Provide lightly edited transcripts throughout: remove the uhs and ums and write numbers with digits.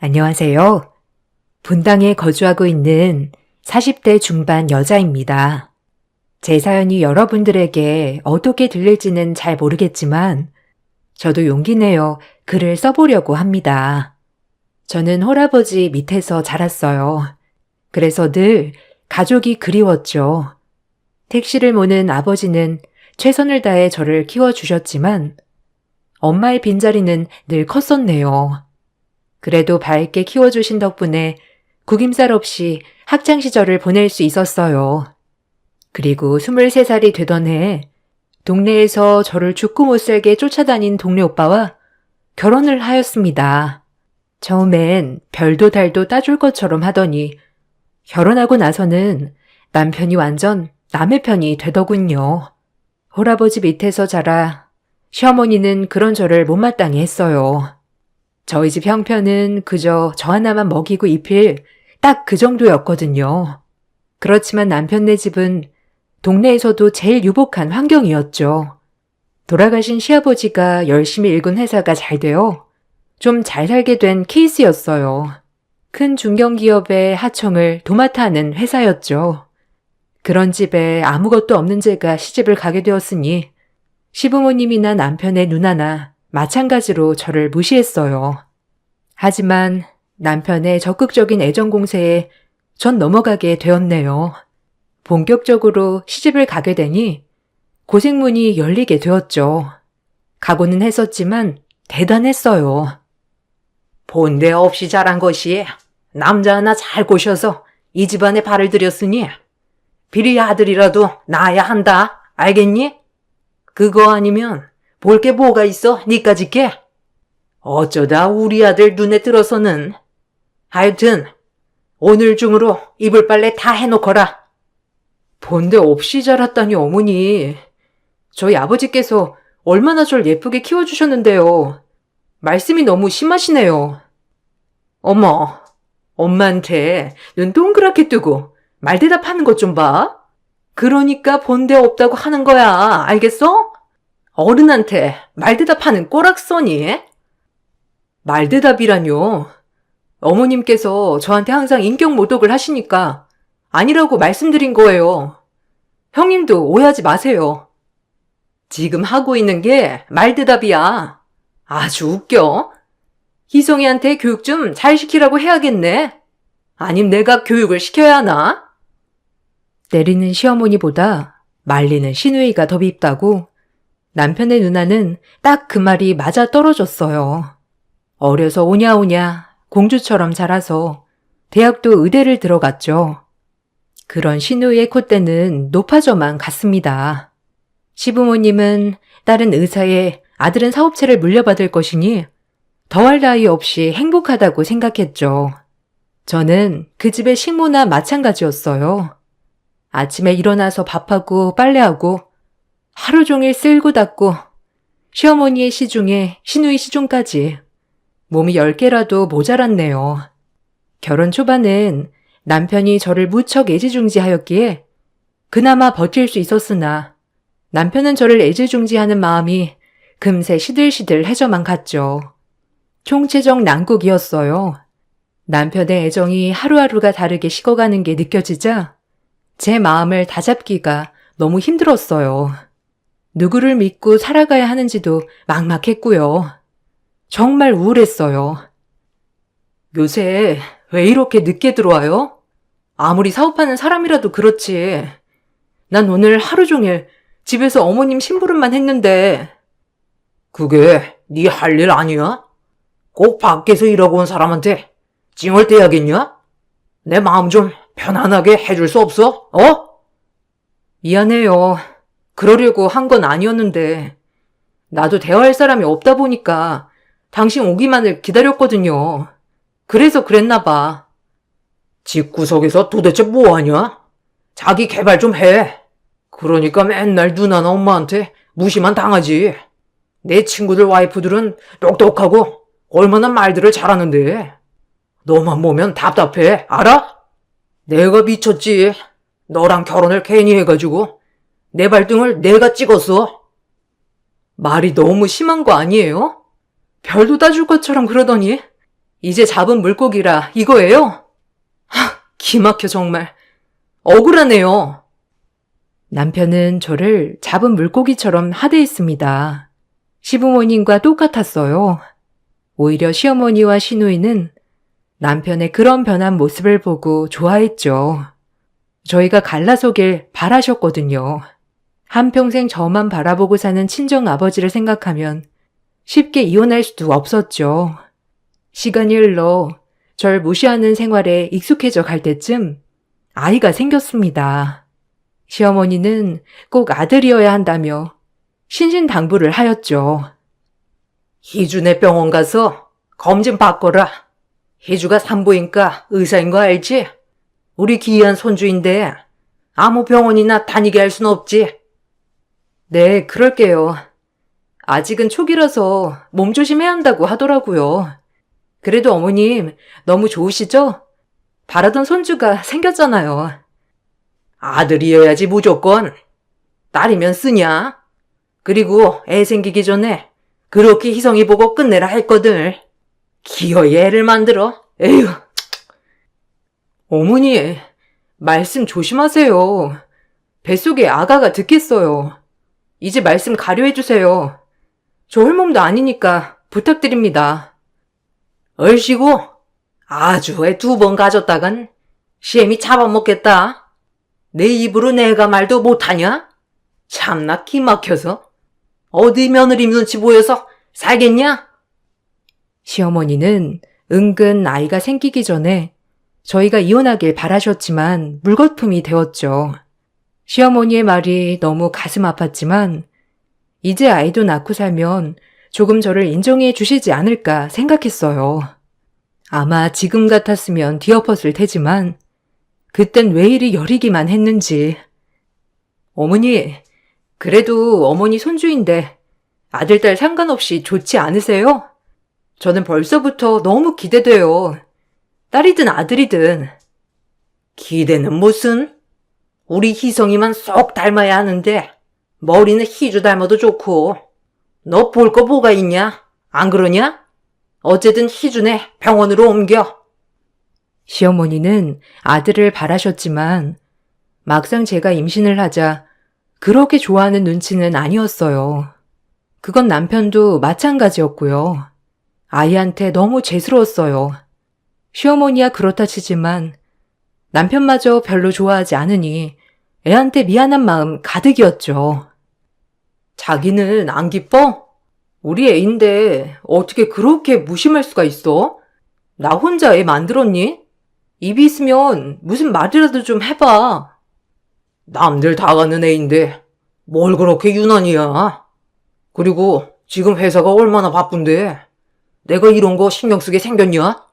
안녕하세요. 분당에 거주하고 있는 40대 중반 여자입니다. 제 사연이 여러분들에게 어떻게 들릴지는 잘 모르겠지만 저도 용기 내어 글을 써보려고 합니다. 저는 홀아버지 밑에서 자랐어요. 그래서 늘 가족이 그리웠죠. 택시를 모는 아버지는 최선을 다해 저를 키워주셨지만 엄마의 빈자리는 늘 컸었네요. 그래도 밝게 키워주신 덕분에 구김살 없이 학창시절을 보낼 수 있었어요. 그리고 23살이 되던 해에 동네에서 저를 죽고 못 살게 쫓아다닌 동네 오빠와 결혼을 하였습니다. 처음엔 별도 달도 따줄 것처럼 하더니 결혼하고 나서는 남편이 완전 남의 편이 되더군요. 홀아버지 밑에서 자라 시어머니는 그런 저를 못마땅해 했어요. 저희 집 형편은 그저 저 하나만 먹이고 입힐 딱 그 정도였거든요. 그렇지만 남편네 집은 동네에서도 제일 유복한 환경이었죠. 돌아가신 시아버지가 열심히 일군 회사가 잘 되어 좀 잘 살게 된 케이스였어요. 큰 중견기업의 하청을 도맡아 하는 회사였죠. 그런 집에 아무것도 없는 제가 시집을 가게 되었으니 시부모님이나 남편의 누나나 마찬가지로 저를 무시했어요. 하지만 남편의 적극적인 애정 공세에 전 넘어가게 되었네요. 본격적으로 시집을 가게 되니 고생문이 열리게 되었죠. 각오는 했었지만 대단했어요. 본대 없이 자란 것이 남자 하나 잘 꼬셔서 이 집안에 발을 들였으니 비리 아들이라도 낳아야 한다. 알겠니? 그거 아니면 볼 게 뭐가 있어, 니까짓 게? 어쩌다 우리 아들 눈에 들어서는. 하여튼 오늘 중으로 이불 빨래 다 해놓거라. 본데 없이 자랐다니 어머니. 저희 아버지께서 얼마나 절 예쁘게 키워주셨는데요. 말씀이 너무 심하시네요. 어머, 엄마한테 눈 동그랗게 뜨고 말대답하는 것 좀 봐. 그러니까 본데 없다고 하는 거야. 알겠어? 어른한테 말대답하는 꼬락서니? 말대답이라뇨. 어머님께서 저한테 항상 인격 모독을 하시니까 아니라고 말씀드린 거예요. 형님도 오해하지 마세요. 지금 하고 있는 게 말대답이야. 아주 웃겨. 희송이한테 교육 좀 잘 시키라고 해야겠네. 아님 내가 교육을 시켜야 하나? 때리는 시어머니보다 말리는 시누이가 더 밉다고 남편의 누나는 딱 그 말이 맞아 떨어졌어요. 어려서 오냐오냐 공주처럼 자라서 대학도 의대를 들어갔죠. 그런 시누이의 콧대는 높아져만 갔습니다. 시부모님은 딸은 의사에 아들은 사업체를 물려받을 것이니 더할 나위 없이 행복하다고 생각했죠. 저는 그 집의 식모나 마찬가지였어요. 아침에 일어나서 밥하고 빨래하고 하루 종일 쓸고 닦고 시어머니의 시중에 시누이 시중까지 몸이 10개라도 모자랐네요. 결혼 초반엔 남편이 저를 무척 애지중지하였기에 그나마 버틸 수 있었으나 남편은 저를 애지중지하는 마음이 금세 시들시들해져만 갔죠. 총체적 난국이었어요. 남편의 애정이 하루하루가 다르게 식어가는 게 느껴지자 제 마음을 다잡기가 너무 힘들었어요. 누구를 믿고 살아가야 하는지도 막막했고요. 정말 우울했어요. 요새 왜 이렇게 늦게 들어와요? 아무리 사업하는 사람이라도 그렇지. 난 오늘 하루 종일 집에서 어머님 심부름만 했는데. 그게 네 할 일 아니야? 꼭 밖에서 일하고 온 사람한테 찡얼대야겠냐? 내 마음 좀 편안하게 해줄 수 없어? 미안해요. 그러려고 한 건 아니었는데 나도 대화할 사람이 없다 보니까 당신 오기만을 기다렸거든요. 그래서 그랬나 봐. 집구석에서 도대체 뭐하냐? 자기 개발 좀 해. 그러니까 맨날 누나나 엄마한테 무시만 당하지. 내 친구들 와이프들은 똑똑하고 얼마나 말들을 잘하는데 너만 보면 답답해. 알아? 내가 미쳤지. 너랑 결혼을 괜히 해가지고 내 발등을 내가 찍었어. 말이 너무 심한 거 아니에요? 별도 따줄 것처럼 그러더니 이제 잡은 물고기라 이거예요? 기막혀 정말. 억울하네요. 남편은 저를 잡은 물고기처럼 하대했습니다. 시부모님과 똑같았어요. 오히려 시어머니와 시누이는 남편의 그런 변한 모습을 보고 좋아했죠. 저희가 갈라서길 바라셨거든요. 한평생 저만 바라보고 사는 친정 아버지를 생각하면 쉽게 이혼할 수도 없었죠. 시간이 흘러 절 무시하는 생활에 익숙해져 갈 때쯤 아이가 생겼습니다. 시어머니는 꼭 아들이어야 한다며 신신당부를 하였죠. 희준의 병원 가서 검진 받거라. 희주가 산부인과 의사인 거 알지? 우리 귀한 손주인데 아무 병원이나 다니게 할 순 없지. 네, 그럴게요. 아직은 초기라서 몸조심해야 한다고 하더라고요. 그래도 어머님 너무 좋으시죠? 바라던 손주가 생겼잖아요. 아들이어야지 무조건. 딸이면 쓰냐? 그리고 애 생기기 전에 그렇게 희성이 보고 끝내라 했거든. 기어이 애를 만들어? 에휴. 어머니, 말씀 조심하세요. 뱃속에 아가가 듣겠어요. 이제 말씀 가려 해주세요. 저 홀몸도 아니니까 부탁드립니다. 얼씨구, 아주 애 2번 가졌다간 시엠이 잡아먹겠다. 내 입으로 내가 말도 못하냐? 참나 기막혀서. 어디 며느리 눈치 보여서 살겠냐? 시어머니는 은근 아이가 생기기 전에 저희가 이혼하길 바라셨지만 물거품이 되었죠. 시어머니의 말이 너무 가슴 아팠지만 이제 아이도 낳고 살면 조금 저를 인정해 주시지 않을까 생각했어요. 아마 지금 같았으면 뒤엎었을 테지만 그땐 왜 이리 여리기만 했는지. 어머니, 그래도 어머니 손주인데 아들, 딸 상관없이 좋지 않으세요? 저는 벌써부터 너무 기대돼요. 딸이든 아들이든. 기대는 무슨? 우리 희성이만 쏙 닮아야 하는데 머리는 희주 닮아도 좋고. 너 볼 거 뭐가 있냐? 안 그러냐? 어쨌든 희준의 병원으로 옮겨. 시어머니는 아들을 바라셨지만 막상 제가 임신을 하자 그렇게 좋아하는 눈치는 아니었어요. 그건 남편도 마찬가지였고요. 아이한테 너무 재스러웠어요. 시어머니야 그렇다 치지만 남편마저 별로 좋아하지 않으니 애한테 미안한 마음 가득이었죠. 자기는 안 기뻐? 우리 애인데 어떻게 그렇게 무심할 수가 있어? 나 혼자 애 만들었니? 입이 있으면 무슨 말이라도 좀 해봐. 남들 다 가는 애인데 뭘 그렇게 유난이야. 그리고 지금 회사가 얼마나 바쁜데 내가 이런 거 신경 쓰게 생겼냐?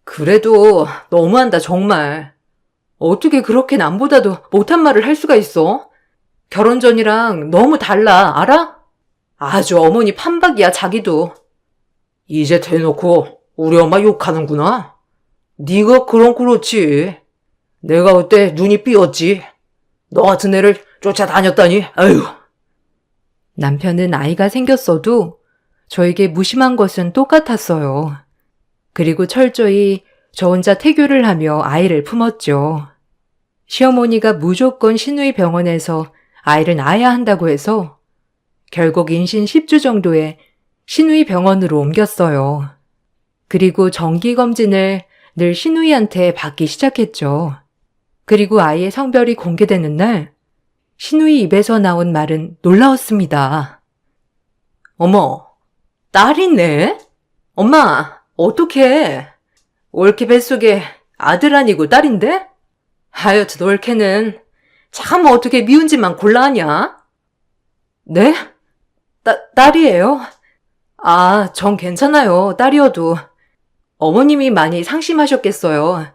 그래도 너무한다 정말. 어떻게 그렇게 남보다도 못한 말을 할 수가 있어? 결혼 전이랑 너무 달라, 알아? 아주 어머니 판박이야 자기도. 이제 대놓고 우리 엄마 욕하는구나. 네가 그럼 그렇지. 내가 그때 눈이 삐었지. 너 같은 애를 쫓아다녔다니. 아유. 남편은 아이가 생겼어도 저에게 무심한 것은 똑같았어요. 그리고 철저히 저 혼자 태교를 하며 아이를 품었죠. 시어머니가 무조건 시누이 병원에서 아이를 낳아야 한다고 해서 결국 임신 10주 정도에 시누이 병원으로 옮겼어요. 그리고 정기검진을 늘 시누이한테 받기 시작했죠. 그리고 아이의 성별이 공개되는 날 시누이 입에서 나온 말은 놀라웠습니다. 어머, 딸이네? 엄마, 어떡해? 올케 뱃속에 아들 아니고 딸인데? 하여튼 올케는 참 어떻게 미운 짓만 골라 하냐? 네? 딸이에요? 아, 전 괜찮아요. 딸이어도. 어머님이 많이 상심하셨겠어요.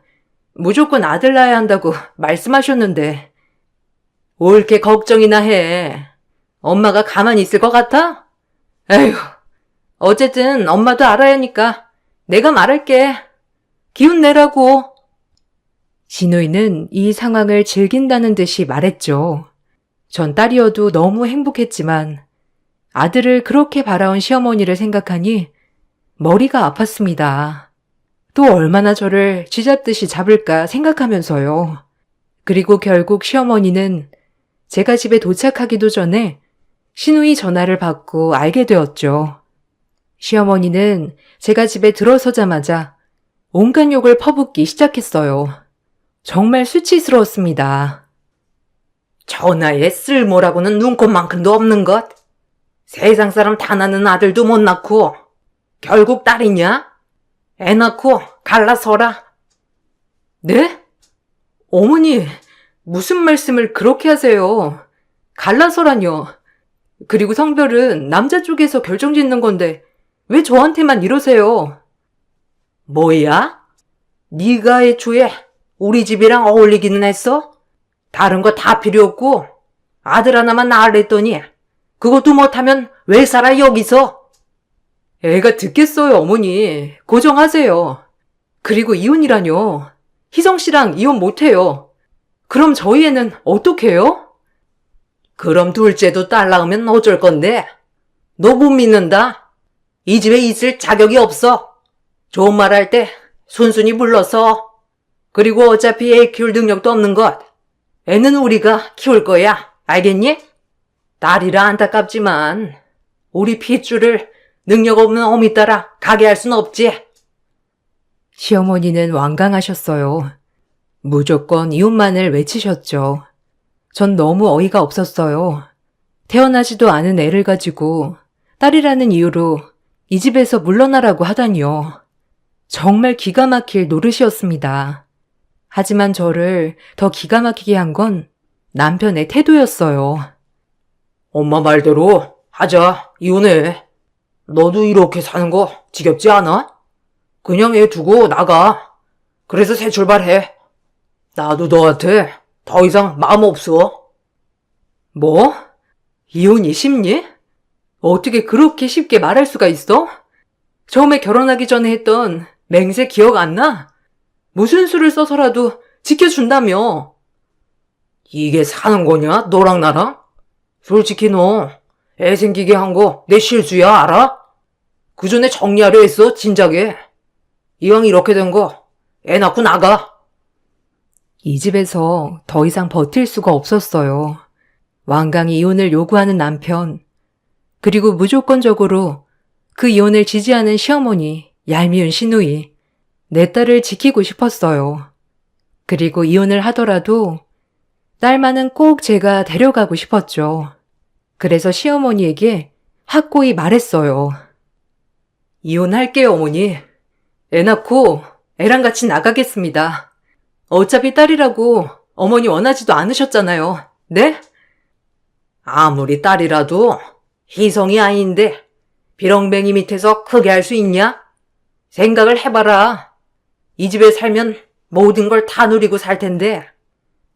무조건 아들 낳아야 한다고 말씀하셨는데. 올케 걱정이나 해. 엄마가 가만히 있을 것 같아? 에휴, 어쨌든 엄마도 알아야 하니까 내가 말할게. 기운 내라고. 시누이는 이 상황을 즐긴다는 듯이 말했죠. 전 딸이어도 너무 행복했지만 아들을 그렇게 바라온 시어머니를 생각하니 머리가 아팠습니다. 또 얼마나 저를 쥐잡듯이 잡을까 생각하면서요. 그리고 결국 시어머니는 제가 집에 도착하기도 전에 시누이 전화를 받고 알게 되었죠. 시어머니는 제가 집에 들어서자마자 온갖 욕을 퍼붓기 시작했어요. 정말 수치스러웠습니다. 전화에 쓸모라고는 눈꼽만큼도 없는 것. 세상 사람 다 낳는 아들도 못 낳고 결국 딸이냐? 애 낳고 갈라서라. 네? 어머니, 무슨 말씀을 그렇게 하세요? 갈라서라뇨. 그리고 성별은 남자 쪽에서 결정짓는 건데 왜 저한테만 이러세요? 뭐야? 네가 애초에 우리 집이랑 어울리기는 했어? 다른 거 다 필요 없고 아들 하나만 낳으랬더니 그것도 못하면 왜 살아 여기서? 애가 듣겠어요, 어머니. 고정하세요. 그리고 이혼이라뇨. 희성 씨랑 이혼 못해요. 그럼 저희 애는 어떡해요? 그럼 둘째도 딸 낳으면 어쩔 건데? 너 못 믿는다? 이 집에 있을 자격이 없어. 좋은 말 할 때 순순히 불러서. 그리고 어차피 애 키울 능력도 없는 것. 애는 우리가 키울 거야. 알겠니? 딸이라 안타깝지만 우리 핏줄을 능력 없는 어미 따라 가게 할 순 없지. 시어머니는 완강하셨어요. 무조건 이혼만을 외치셨죠. 전 너무 어이가 없었어요. 태어나지도 않은 애를 가지고 딸이라는 이유로 이 집에서 물러나라고 하다니요. 정말 기가 막힐 노릇이었습니다. 하지만 저를 더 기가 막히게 한 건 남편의 태도였어요. 엄마 말대로 하자, 이혼해. 너도 이렇게 사는 거 지겹지 않아? 그냥 애 두고 나가. 그래서 새 출발해. 나도 너한테 더 이상 마음 없어. 뭐? 이혼이 쉽니? 어떻게 그렇게 쉽게 말할 수가 있어? 처음에 결혼하기 전에 했던 맹세 기억 안 나? 무슨 수를 써서라도 지켜준다며. 이게 사는 거냐, 너랑 나랑? 솔직히 너 애 생기게 한 거 내 실수야, 알아? 그 전에 정리하려 했어, 진작에. 이왕 이렇게 된 거 애 낳고 나가. 이 집에서 더 이상 버틸 수가 없었어요. 완강히 이혼을 요구하는 남편, 그리고 무조건적으로 그 이혼을 지지하는 시어머니, 얄미운 시누이, 내 딸을 지키고 싶었어요. 그리고 이혼을 하더라도 딸만은 꼭 제가 데려가고 싶었죠. 그래서 시어머니에게 확고히 말했어요. 이혼할게요, 어머니. 애 낳고 애랑 같이 나가겠습니다. 어차피 딸이라고 어머니 원하지도 않으셨잖아요. 네? 아무리 딸이라도 희성이 아닌데 비렁뱅이 밑에서 크게 할 수 있냐? 생각을 해봐라. 이 집에 살면 모든 걸 다 누리고 살 텐데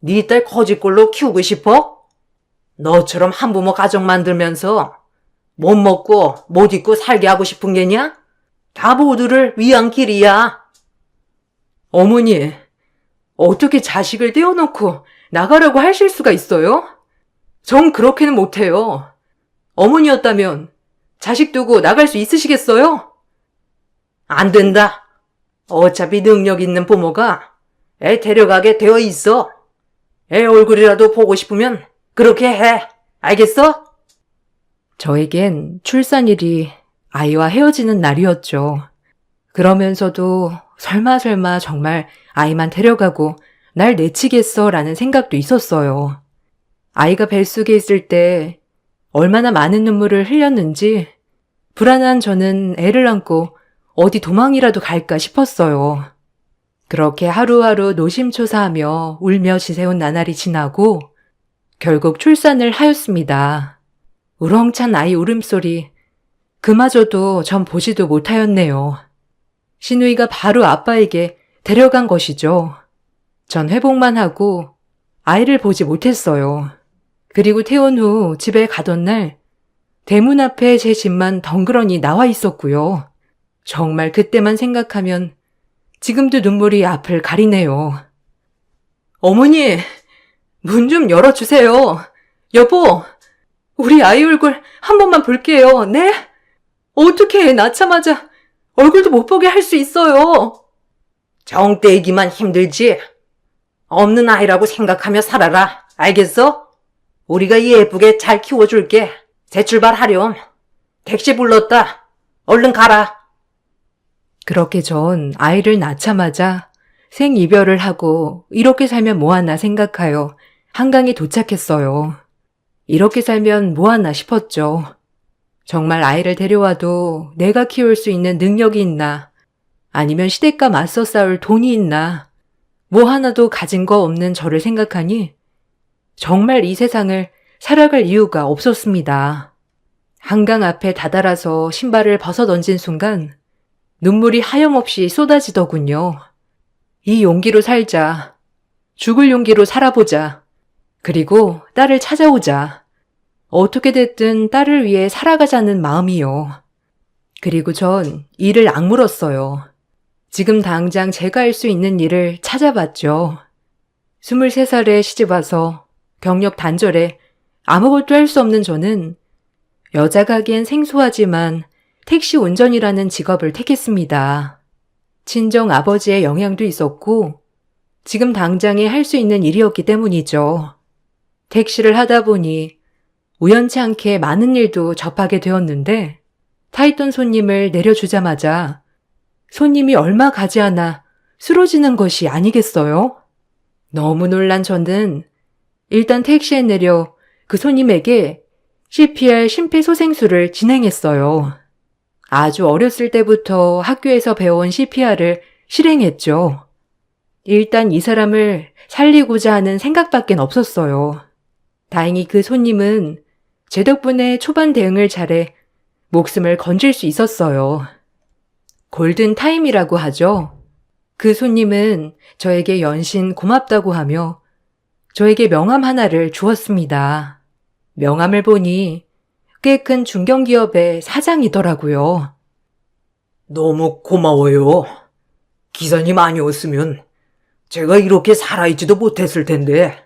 네 딸 거지꼴로 키우고 싶어? 너처럼 한부모 가정 만들면서 못 먹고 못 입고 살게 하고 싶은 게냐? 다 모두를 위한 길이야. 어머니, 어떻게 자식을 떼어놓고 나가라고 하실 수가 있어요? 전 그렇게는 못해요. 어머니였다면 자식 두고 나갈 수 있으시겠어요? 안 된다. 어차피 능력 있는 부모가 애 데려가게 되어 있어. 애 얼굴이라도 보고 싶으면 그렇게 해. 알겠어? 저에겐 출산일이 아이와 헤어지는 날이었죠. 그러면서도 설마 정말 아이만 데려가고 날 내치겠어 라는 생각도 있었어요. 아이가 뱃속에 있을 때 얼마나 많은 눈물을 흘렸는지 불안한 저는 애를 안고 어디 도망이라도 갈까 싶었어요. 그렇게 하루하루 노심초사하며 울며 지새운 나날이 지나고 결국 출산을 하였습니다. 우렁찬 아이 울음소리, 그마저도 전 보지도 못하였네요. 시누이가 바로 아빠에게 데려간 것이죠. 전 회복만 하고 아이를 보지 못했어요. 그리고 퇴원 후 집에 가던 날 대문 앞에 제 집만 덩그러니 나와 있었고요. 정말 그때만 생각하면 지금도 눈물이 앞을 가리네요. 어머니, 문 좀 열어주세요. 여보, 우리 아이 얼굴 한 번만 볼게요. 네? 어떻게 낳자마자 얼굴도 못 보게 할 수 있어요? 정떼이기만 힘들지? 없는 아이라고 생각하며 살아라. 알겠어? 우리가 예쁘게 잘 키워줄게. 재출발하렴. 택시 불렀다. 얼른 가라. 그렇게 전 아이를 낳자마자 생이별을 하고 이렇게 살면 뭐하나 생각하여 한강에 도착했어요. 이렇게 살면 뭐하나 싶었죠. 정말 아이를 데려와도 내가 키울 수 있는 능력이 있나? 아니면 시댁과 맞서 싸울 돈이 있나? 뭐 하나도 가진 거 없는 저를 생각하니 정말 이 세상을 살아갈 이유가 없었습니다. 한강 앞에 다다라서 신발을 벗어 던진 순간 눈물이 하염없이 쏟아지더군요. 이 용기로 살자. 죽을 용기로 살아보자. 그리고 딸을 찾아오자. 어떻게 됐든 딸을 위해 살아가자는 마음이요. 그리고 전 이를 악물었어요. 지금 당장 제가 할 수 있는 일을 찾아봤죠. 23살에 시집와서 경력 단절에 아무것도 할 수 없는 저는 여자가 하기엔 생소하지만 택시 운전이라는 직업을 택했습니다. 친정 아버지의 영향도 있었고 지금 당장에 할 수 있는 일이었기 때문이죠. 택시를 하다 보니 우연치 않게 많은 일도 접하게 되었는데 타있던 손님을 내려주자마자 손님이 얼마 가지 않아 쓰러지는 것이 아니겠어요? 너무 놀란 저는 일단 택시에 내려 그 손님에게 CPR 심폐소생술을 진행했어요. 아주 어렸을 때부터 학교에서 배워온 CPR을 실행했죠. 일단 이 사람을 살리고자 하는 생각밖엔 없었어요. 다행히 그 손님은 제 덕분에 초반 대응을 잘해 목숨을 건질 수 있었어요. 골든타임이라고 하죠. 그 손님은 저에게 연신 고맙다고 하며 저에게 명함 하나를 주었습니다. 명함을 보니 꽤 큰 중견기업의 사장이더라고요. 너무 고마워요. 기사님 아니었으면 제가 이렇게 살아있지도 못했을 텐데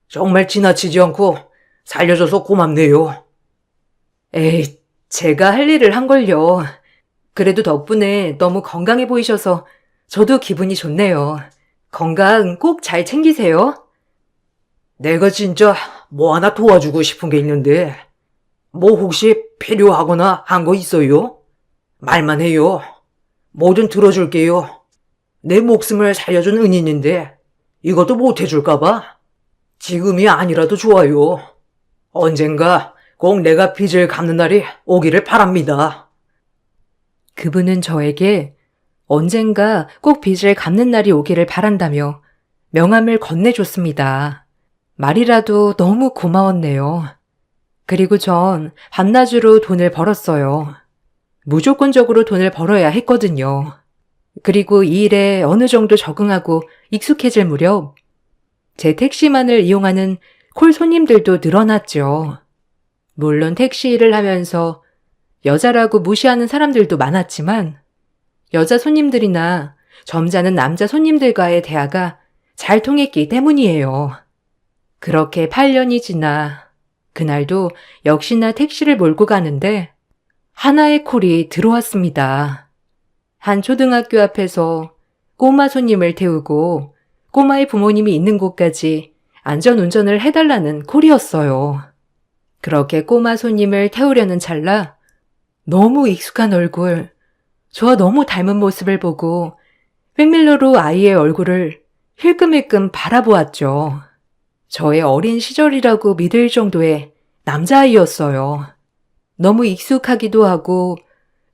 정말 지나치지 않고 살려줘서 고맙네요. 에이, 제가 할 일을 한걸요. 그래도 덕분에 너무 건강해 보이셔서 저도 기분이 좋네요. 건강 꼭 잘 챙기세요. 내가 진짜 뭐 하나 도와주고 싶은 게 있는데 뭐 혹시 필요하거나 한 거 있어요? 말만 해요. 뭐든 들어줄게요. 내 목숨을 살려준 은인인데 이것도 못 해줄까 봐. 지금이 아니라도 좋아요. 언젠가 꼭 내가 빚을 갚는 날이 오기를 바랍니다. 그분은 저에게 언젠가 꼭 빚을 갚는 날이 오기를 바란다며 명함을 건네줬습니다. 말이라도 너무 고마웠네요. 그리고 전 밤낮으로 돈을 벌었어요. 무조건적으로 돈을 벌어야 했거든요. 그리고 이 일에 어느 정도 적응하고 익숙해질 무렵 제 택시만을 이용하는 콜 손님들도 늘어났죠. 물론 택시 일을 하면서 여자라고 무시하는 사람들도 많았지만 여자 손님들이나 점잖은 남자 손님들과의 대화가 잘 통했기 때문이에요. 그렇게 8년이 지나 그날도 역시나 택시를 몰고 가는데 하나의 콜이 들어왔습니다. 한 초등학교 앞에서 꼬마 손님을 태우고 꼬마의 부모님이 있는 곳까지 안전운전을 해달라는 콜이었어요. 그렇게 꼬마 손님을 태우려는 찰나 너무 익숙한 얼굴, 저와 너무 닮은 모습을 보고 백밀러로 아이의 얼굴을 힐끔힐끔 바라보았죠. 저의 어린 시절이라고 믿을 정도의 남자아이였어요. 너무 익숙하기도 하고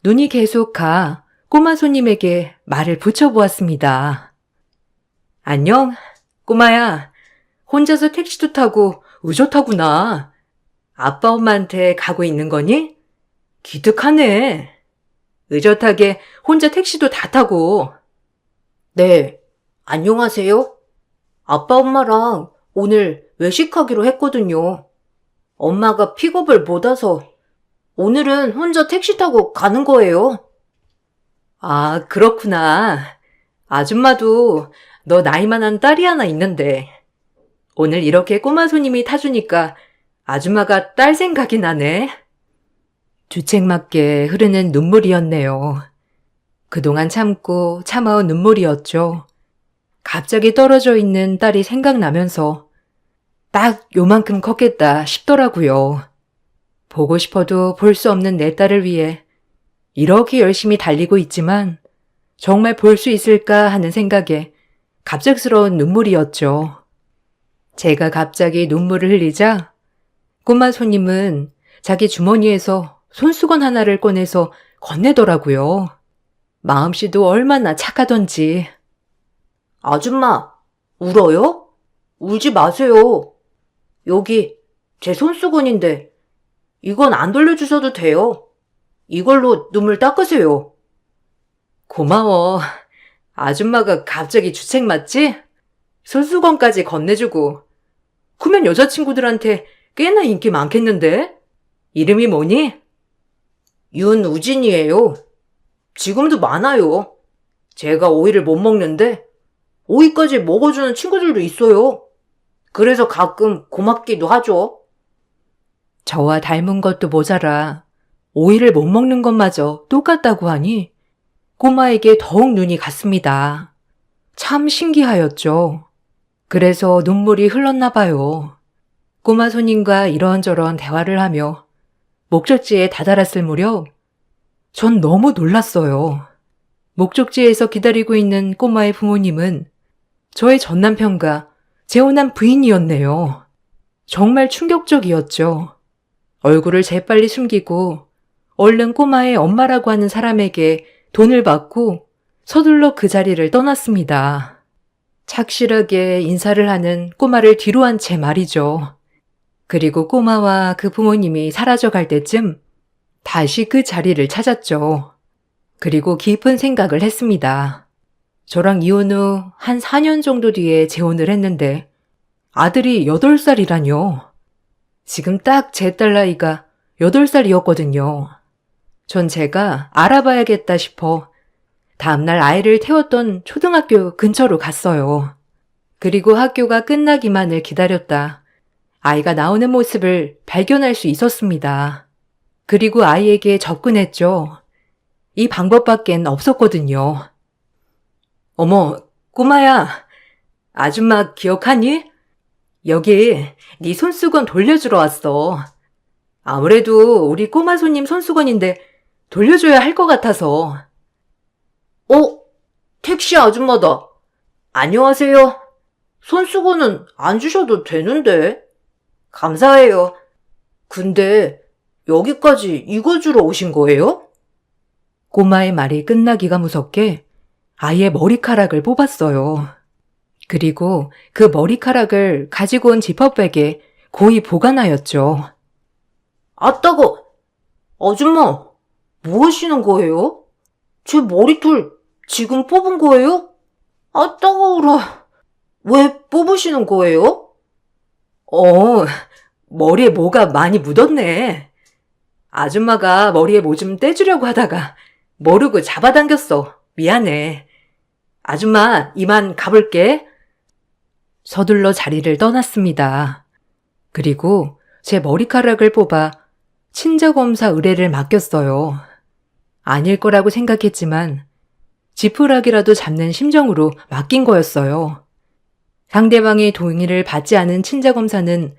눈이 계속 가 꼬마 손님에게 말을 붙여보았습니다. 안녕, 꼬마야. 혼자서 택시도 타고 의젓하구나. 아빠 엄마한테 가고 있는 거니? 기특하네. 의젓하게 혼자 택시도 다 타고. 네, 안녕하세요. 아빠 엄마랑 오늘 외식하기로 했거든요. 엄마가 픽업을 못 와서 오늘은 혼자 택시 타고 가는 거예요. 아, 그렇구나. 아줌마도 너 나이만한 딸이 하나 있는데 오늘 이렇게 꼬마 손님이 타주니까 아줌마가 딸 생각이 나네. 주책맞게 흐르는 눈물이었네요. 그동안 참고 참아온 눈물이었죠. 갑자기 떨어져 있는 딸이 생각나면서 딱 요만큼 컸겠다 싶더라고요. 보고 싶어도 볼 수 없는 내 딸을 위해 이렇게 열심히 달리고 있지만 정말 볼 수 있을까 하는 생각에 갑작스러운 눈물이었죠. 제가 갑자기 눈물을 흘리자 꼬마 손님은 자기 주머니에서 손수건 하나를 꺼내서 건네더라고요. 마음씨도 얼마나 착하던지. 아줌마, 울어요? 울지 마세요. 여기 제 손수건인데 이건 안 돌려주셔도 돼요. 이걸로 눈물 닦으세요. 고마워. 아줌마가 갑자기 주책 맞지? 손수건까지 건네주고. 크면 여자친구들한테 꽤나 인기 많겠는데? 이름이 뭐니? 윤우진이에요. 지금도 많아요. 제가 오이를 못 먹는데 오이까지 먹어주는 친구들도 있어요. 그래서 가끔 고맙기도 하죠. 저와 닮은 것도 모자라 오이를 못 먹는 것마저 똑같다고 하니 꼬마에게 더욱 눈이 갔습니다. 참 신기하였죠. 그래서 눈물이 흘렀나 봐요. 꼬마 손님과 이런저런 대화를 하며 목적지에 다다랐을 무렵 전 너무 놀랐어요. 목적지에서 기다리고 있는 꼬마의 부모님은 저의 전남편과 재혼한 부인이었네요. 정말 충격적이었죠. 얼굴을 재빨리 숨기고 얼른 꼬마의 엄마라고 하는 사람에게 돈을 받고 서둘러 그 자리를 떠났습니다. 착실하게 인사를 하는 꼬마를 뒤로 한 채 말이죠. 그리고 꼬마와 그 부모님이 사라져갈 때쯤 다시 그 자리를 찾았죠. 그리고 깊은 생각을 했습니다. 저랑 이혼 후 한 4년 정도 뒤에 재혼을 했는데 아들이 8살이라뇨. 지금 딱 제 딸 나이가 8살이었거든요. 전 제가 알아봐야겠다 싶어 다음날 아이를 태웠던 초등학교 근처로 갔어요. 그리고 학교가 끝나기만을 기다렸다 아이가 나오는 모습을 발견할 수 있었습니다. 그리고 아이에게 접근했죠. 이 방법밖엔 없었거든요. 어머, 꼬마야. 아줌마 기억하니? 여기 네 손수건 돌려주러 왔어. 아무래도 우리 꼬마 손님 손수건인데 돌려줘야 할 것 같아서. 택시 아줌마다. 안녕하세요. 손수건은 안 주셔도 되는데. 감사해요. 근데 여기까지 이거 주러 오신 거예요? 꼬마의 말이 끝나기가 무섭게 아이의 머리카락을 뽑았어요. 그리고 그 머리카락을 가지고 온 지퍼백에 고이 보관하였죠. 아따고! 아줌마, 뭐 하시는 거예요? 제 머리털 지금 뽑은 거예요? 아따가워라. 왜 뽑으시는 거예요? 머리에 뭐가 많이 묻었네. 아줌마가 머리에 뭐 좀 떼주려고 하다가 모르고 잡아당겼어. 미안해. 아줌마, 이만 가볼게. 서둘러 자리를 떠났습니다. 그리고 제 머리카락을 뽑아 친자검사 의뢰를 맡겼어요. 아닐 거라고 생각했지만 지푸라기라도 잡는 심정으로 맡긴 거였어요. 상대방의 동의를 받지 않은 친자검사는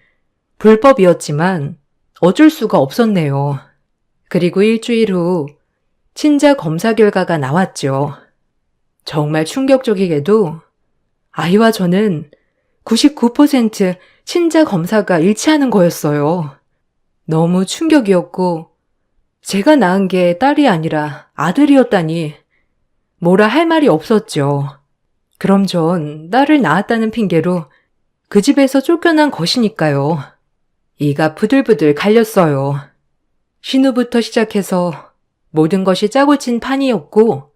불법이었지만 어쩔 수가 없었네요. 그리고 일주일 후 친자검사 결과가 나왔죠. 정말 충격적이게도 아이와 저는 99% 친자검사가 일치하는 거였어요. 너무 충격이었고 제가 낳은 게 딸이 아니라 아들이었다니 뭐라 할 말이 없었죠. 그럼 전 딸을 낳았다는 핑계로 그 집에서 쫓겨난 것이니까요. 이가 부들부들 갈렸어요. 신우부터 시작해서 모든 것이 짜고 친 판이었고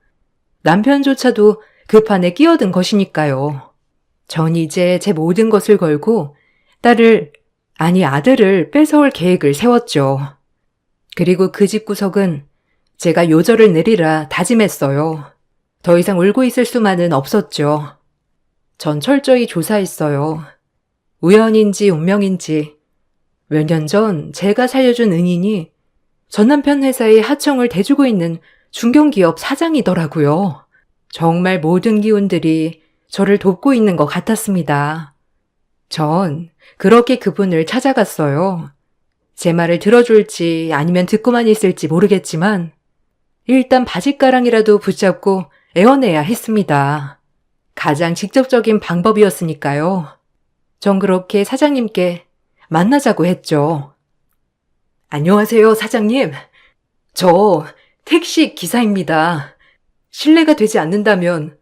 남편조차도 그 판에 끼어든 것이니까요. 전 이제 제 모든 것을 걸고 아들을 뺏어올 계획을 세웠죠. 그리고 그 집구석은 제가 요절을 내리라 다짐했어요. 더 이상 울고 있을 수만은 없었죠. 전 철저히 조사했어요. 우연인지 운명인지 몇 년 전 제가 살려준 은인이 전 남편 회사의 하청을 대주고 있는 중견기업 사장이더라고요. 정말 모든 기운들이 저를 돕고 있는 것 같았습니다. 전 그렇게 그분을 찾아갔어요. 제 말을 들어줄지 아니면 듣고만 있을지 모르겠지만 일단 바짓가랑이라도 붙잡고 애원해야 했습니다. 가장 직접적인 방법이었으니까요. 전 그렇게 사장님께 만나자고 했죠. 안녕하세요, 사장님. 저 택시 기사입니다. 실례가 되지 않는다면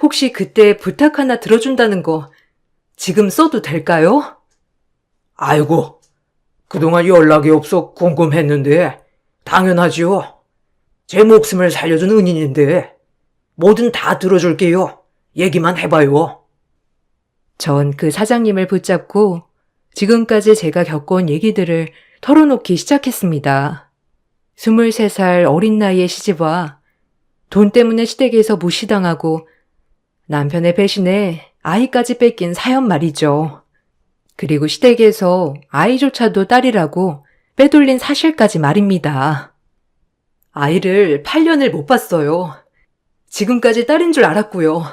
혹시 그때 부탁 하나 들어준다는 거 지금 써도 될까요? 아이고, 그동안 연락이 없어 궁금했는데 당연하지요. 제 목숨을 살려준 은인인데 뭐든 다 들어줄게요. 얘기만 해봐요. 전 그 사장님을 붙잡고 지금까지 제가 겪어온 얘기들을 털어놓기 시작했습니다. 23살 어린 나이에 시집와 돈 때문에 시댁에서 무시당하고 남편의 배신에 아이까지 뺏긴 사연 말이죠. 그리고 시댁에서 아이조차도 딸이라고 빼돌린 사실까지 말입니다. 아이를 8년을 못 봤어요. 지금까지 딸인 줄 알았고요.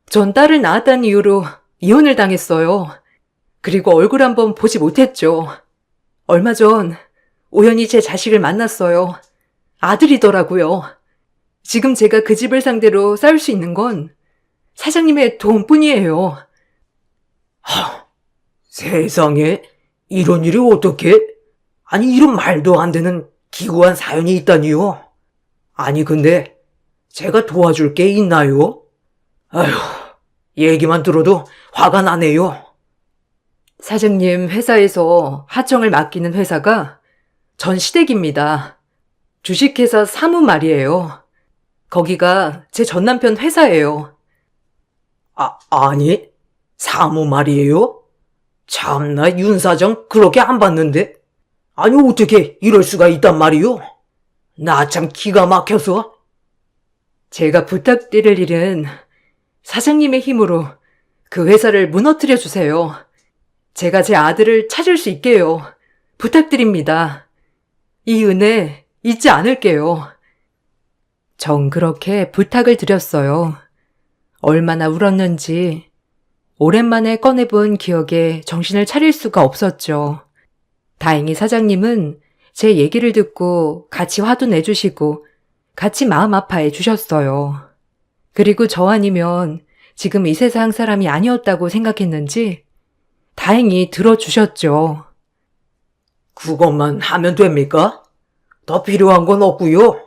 전 딸을 낳았다는 이유로 이혼을 당했어요. 그리고 얼굴 한번 보지 못했죠. 얼마 전 우연히 제 자식을 만났어요. 아들이더라고요. 지금 제가 그 집을 상대로 싸울 수 있는 건 사장님의 도움뿐이에요. 세상에 이런 일이 어떻게? 아니 이런 말도 안 되는 기구한 사연이 있다니요? 아니 근데 제가 도와줄 게 있나요? 아휴, 얘기만 들어도 화가 나네요. 사장님 회사에서 하청을 맡기는 회사가 전 시댁입니다. 주식회사 사무 말이에요. 거기가 제 전남편 회사예요. 아니, 사무 말이에요? 참나 윤 사장 그렇게 안 봤는데? 아니 어떻게 이럴 수가 있단 말이요? 나 참 기가 막혀서. 제가 부탁드릴 일은 사장님의 힘으로 그 회사를 무너뜨려 주세요. 제가 제 아들을 찾을 수 있게요. 부탁드립니다. 이 은혜 잊지 않을게요. 전 그렇게 부탁을 드렸어요. 얼마나 울었는지 오랜만에 꺼내본 기억에 정신을 차릴 수가 없었죠. 다행히 사장님은 제 얘기를 듣고 같이 화도 내주시고 같이 마음 아파해 주셨어요. 그리고 저 아니면 지금 이 세상 사람이 아니었다고 생각했는지 다행히 들어주셨죠. 그것만 하면 됩니까? 더 필요한 건 없고요.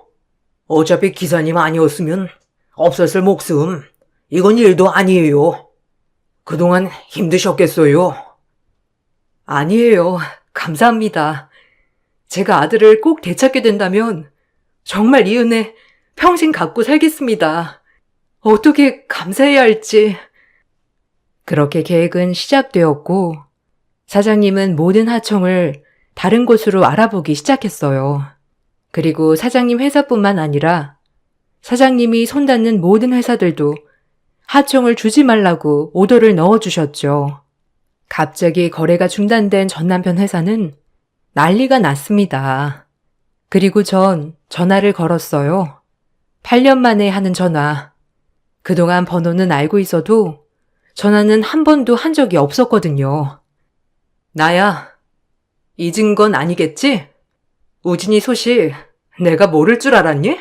어차피 기사님 아니었으면 없었을 목숨. 이건 일도 아니에요. 그동안 힘드셨겠어요. 아니에요. 감사합니다. 제가 아들을 꼭 되찾게 된다면 정말 이 은혜 평생 갖고 살겠습니다. 어떻게 감사해야 할지. 그렇게 계획은 시작되었고 사장님은 모든 하청을 다른 곳으로 알아보기 시작했어요. 그리고 사장님 회사뿐만 아니라 사장님이 손닿는 모든 회사들도 하청을 주지 말라고 오더를 넣어주셨죠. 갑자기 거래가 중단된 전남편 회사는 난리가 났습니다. 그리고 전 전화를 걸었어요. 8년 만에 하는 전화. 그동안 번호는 알고 있어도 전화는 한 번도 한 적이 없었거든요. 나야, 잊은 건 아니겠지? 우진이 소식 내가 모를 줄 알았니?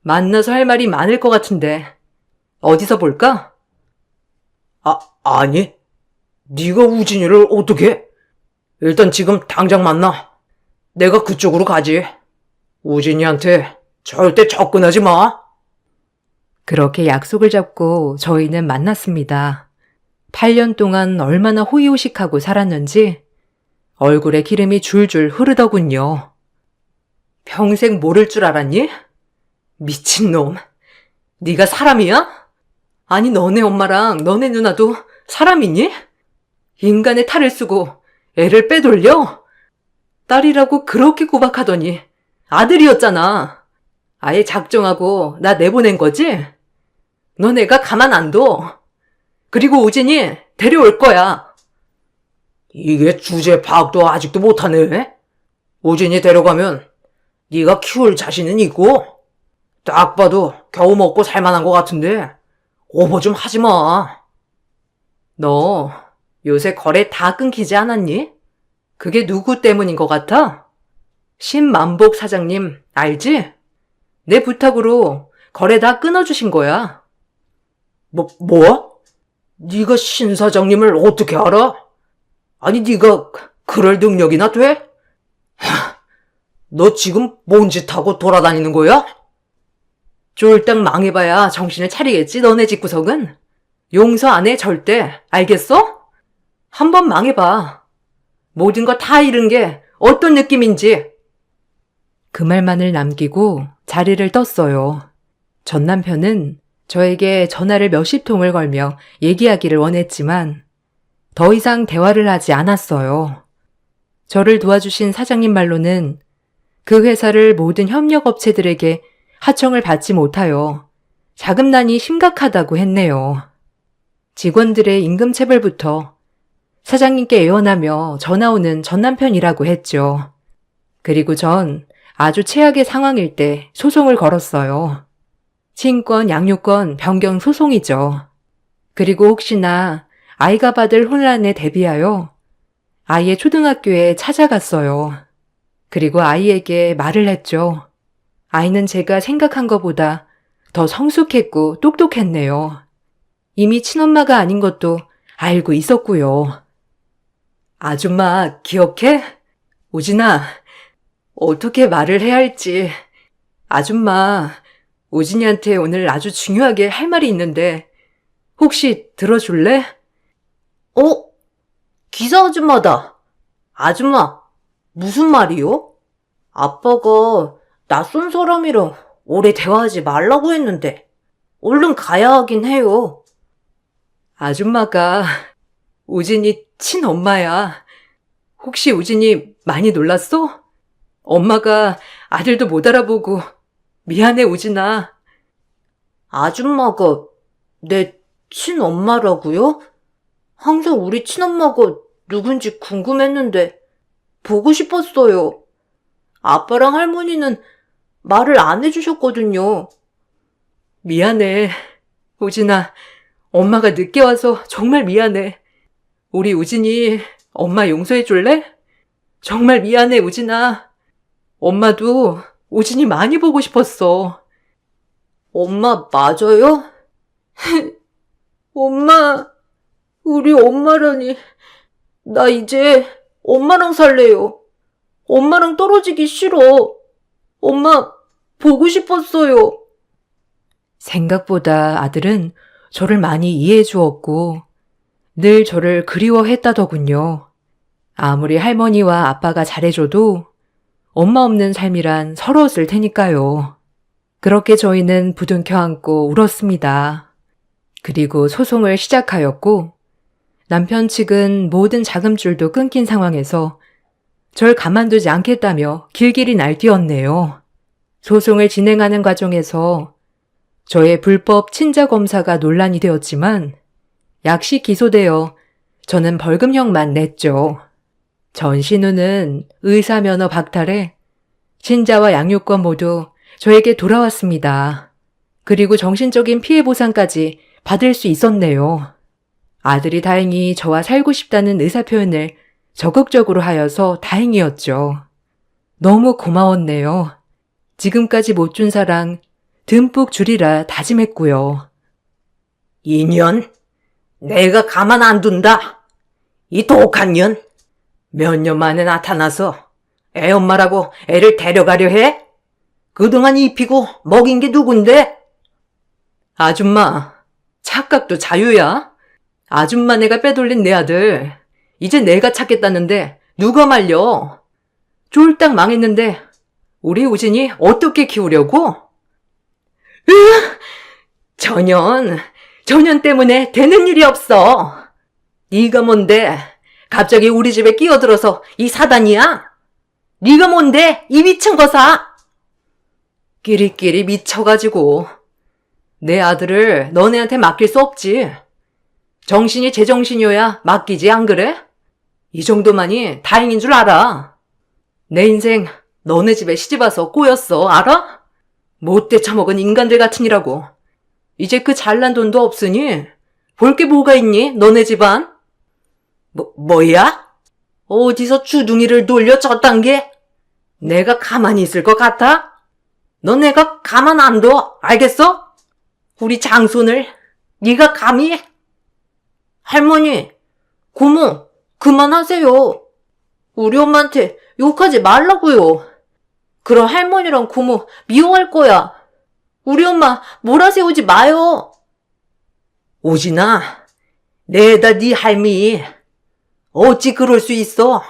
만나서 할 말이 많을 것 같은데 어디서 볼까? 아니, 네가 우진이를 어떻게? 일단 지금 당장 만나. 내가 그쪽으로 가지. 우진이한테 절대 접근하지 마. 그렇게 약속을 잡고 저희는 만났습니다. 8년 동안 얼마나 호의호식하고 살았는지 얼굴에 기름이 줄줄 흐르더군요. 평생 모를 줄 알았니? 미친놈. 네가 사람이야? 아니 너네 엄마랑 너네 누나도 사람이니? 인간의 탈을 쓰고 애를 빼돌려? 딸이라고 그렇게 구박하더니 아들이었잖아. 아예 작정하고 나 내보낸 거지? 너네가 가만 안 둬. 그리고 우진이 데려올 거야. 이게 주제 파악도 아직도 못하네. 우진이 데려가면 네가 키울 자신은 있고? 딱 봐도 겨우 먹고 살만한 것 같은데 오버 좀 하지 마. 너 요새 거래 다 끊기지 않았니? 그게 누구 때문인 것 같아? 신만복 사장님 알지? 내 부탁으로 거래 다 끊어주신 거야. 뭐? 네가 신 사장님을 어떻게 알아? 아니 네가 그럴 능력이나 돼? 너 지금 뭔 짓 하고 돌아다니는 거야? 쫄딱 망해봐야 정신을 차리겠지 너네 집구석은? 용서 안 해 절대. 알겠어? 한번 망해봐. 모든 거 다 잃은 게 어떤 느낌인지. 그 말만을 남기고 자리를 떴어요. 전 남편은 저에게 전화를 몇십 통을 걸며 얘기하기를 원했지만 더 이상 대화를 하지 않았어요. 저를 도와주신 사장님 말로는 그 회사를 모든 협력업체들에게 하청을 받지 못하여 자금난이 심각하다고 했네요. 직원들의 임금체불부터 사장님께 애원하며 전화 오는 전 남편이라고 했죠. 그리고 전 아주 최악의 상황일 때 소송을 걸었어요. 친권, 양육권 변경 소송이죠. 그리고 혹시나 아이가 받을 혼란에 대비하여 아이의 초등학교에 찾아갔어요. 그리고 아이에게 말을 했죠. 아이는 제가 생각한 것보다 더 성숙했고 똑똑했네요. 이미 친엄마가 아닌 것도 알고 있었고요. 아줌마 기억해? 우진아, 어떻게 말을 해야 할지. 아줌마, 우진이한테 오늘 아주 중요하게 할 말이 있는데 혹시 들어줄래? 기사 아줌마다. 아줌마, 무슨 말이요? 아빠가 낯선 사람이랑 오래 대화하지 말라고 했는데 얼른 가야 하긴 해요. 아줌마가 우진이 친엄마야. 혹시 우진이 많이 놀랐어? 엄마가 아들도 못 알아보고 미안해 우진아. 아줌마가 내 친엄마라고요? 항상 우리 친엄마가 누군지 궁금했는데 보고 싶었어요. 아빠랑 할머니는 말을 안 해주셨거든요. 미안해 우진아. 엄마가 늦게 와서 정말 미안해. 우리 우진이 엄마 용서해 줄래? 정말 미안해 우진아. 엄마도 우진이 많이 보고 싶었어. 엄마 맞아요? 엄마, 우리 엄마라니. 나 이제 엄마랑 살래요. 엄마랑 떨어지기 싫어. 엄마 보고 싶었어요. 생각보다 아들은 저를 많이 이해해 주었고 늘 저를 그리워했다더군요. 아무리 할머니와 아빠가 잘해줘도 엄마 없는 삶이란 서러웠을 테니까요. 그렇게 저희는 부둥켜 안고 울었습니다. 그리고 소송을 시작하였고 남편 측은 모든 자금줄도 끊긴 상황에서 절 가만두지 않겠다며 길길이 날뛰었네요. 소송을 진행하는 과정에서 저의 불법 친자 검사가 논란이 되었지만 약식 기소되어 저는 벌금형만 냈죠. 전 신우는 의사 면허 박탈해 친자와 양육권 모두 저에게 돌아왔습니다. 그리고 정신적인 피해 보상까지 받을 수 있었네요. 아들이 다행히 저와 살고 싶다는 의사표현을 적극적으로 하여서 다행이었죠. 너무 고마웠네요. 지금까지 못 준 사랑 듬뿍 주리라 다짐했고요. 인연? 내가 가만 안 둔다. 이 독한 년? 몇 년 만에 나타나서 애엄마라고 애를 데려가려 해? 그동안 입히고 먹인 게 누군데? 아줌마, 착각도 자유야? 아줌마 내가 빼돌린 내 아들. 이제 내가 찾겠다는데 누가 말려? 쫄딱 망했는데 우리 우진이 어떻게 키우려고? 전현 때문에 되는 일이 없어. 네가 뭔데 갑자기 우리 집에 끼어들어서 이 사단이야? 네가 뭔데 이 미친 거사? 끼리끼리 미쳐가지고 내 아들을 너네한테 맡길 수 없지. 정신이 제정신이어야 맡기지 안 그래? 이 정도만이 다행인 줄 알아. 내 인생 너네 집에 시집와서 꼬였어 알아? 못돼 처먹은 인간들 같으니라고. 이제 그 잘난 돈도 없으니 볼 게 뭐가 있니, 너네 집안? 뭐야? 어디서 주둥이를 돌려쳤단 게? 내가 가만히 있을 것 같아? 너 내가 가만 안 둬, 알겠어? 우리 장손을 네가 감히? 할머니, 고모, 그만하세요. 우리 엄마한테 욕하지 말라고요. 그럼 할머니랑 고모 미워할 거야. 우리 엄마 몰아세우지 마요. 오진아, 내다 네 할미. 어찌 그럴 수 있어?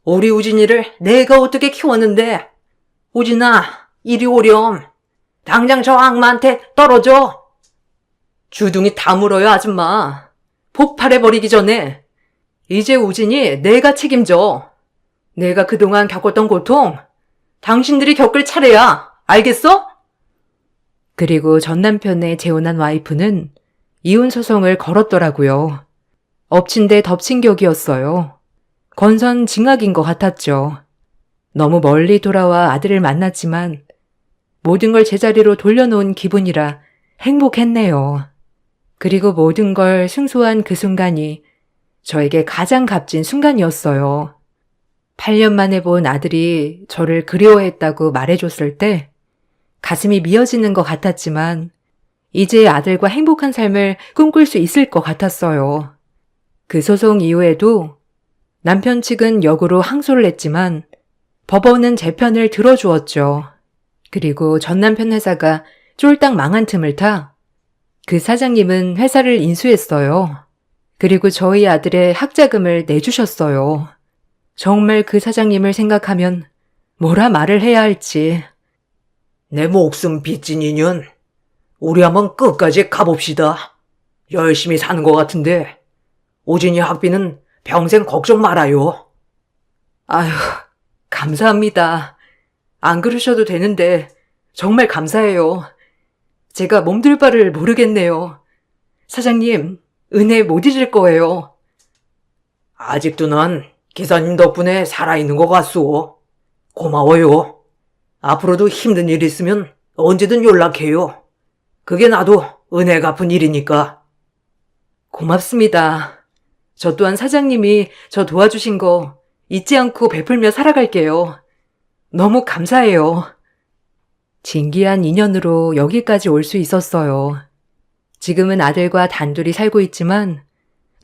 우리 우진이를 내가 어떻게 키웠는데? 우진아, 이리 오렴. 당장 저 악마한테 떨어져. 주둥이 다 물어요, 아줌마. 폭발해버리기 전에. 이제 우진이 내가 책임져. 내가 그동안 겪었던 고통, 당신들이 겪을 차례야. 알겠어? 그리고 전 남편의 재혼한 와이프는 이혼 소송을 걸었더라고요. 엎친 데 덮친 격이었어요. 건선징악인 것 같았죠. 너무 멀리 돌아와 아들을 만났지만 모든 걸 제자리로 돌려놓은 기분이라 행복했네요. 그리고 모든 걸 승소한 그 순간이 저에게 가장 값진 순간이었어요. 8년 만에 본 아들이 저를 그리워했다고 말해줬을 때 가슴이 미어지는 것 같았지만 이제 아들과 행복한 삶을 꿈꿀 수 있을 것 같았어요. 그 소송 이후에도 남편 측은 역으로 항소를 했지만 법원은 제 편을 들어주었죠. 그리고 전 남편 회사가 쫄딱 망한 틈을 타 그 사장님은 회사를 인수했어요. 그리고 저희 아들의 학자금을 내주셨어요. 정말 그 사장님을 생각하면 뭐라 말을 해야 할지. 내 목숨 빚진 인연. 우리 한번 끝까지 가봅시다. 열심히 사는 것 같은데 오진이 학비는 평생 걱정 말아요. 아휴, 감사합니다. 안 그러셔도 되는데 정말 감사해요. 제가 몸둘 바를 모르겠네요. 사장님, 은혜 못 잊을 거예요. 아직도 난 기사님 덕분에 살아있는 것 같소. 고마워요. 앞으로도 힘든 일 있으면 언제든 연락해요. 그게 나도 은혜 갚은 일이니까. 고맙습니다. 저 또한 사장님이 저 도와주신 거 잊지 않고 베풀며 살아갈게요. 너무 감사해요. 진기한 인연으로 여기까지 올 수 있었어요. 지금은 아들과 단둘이 살고 있지만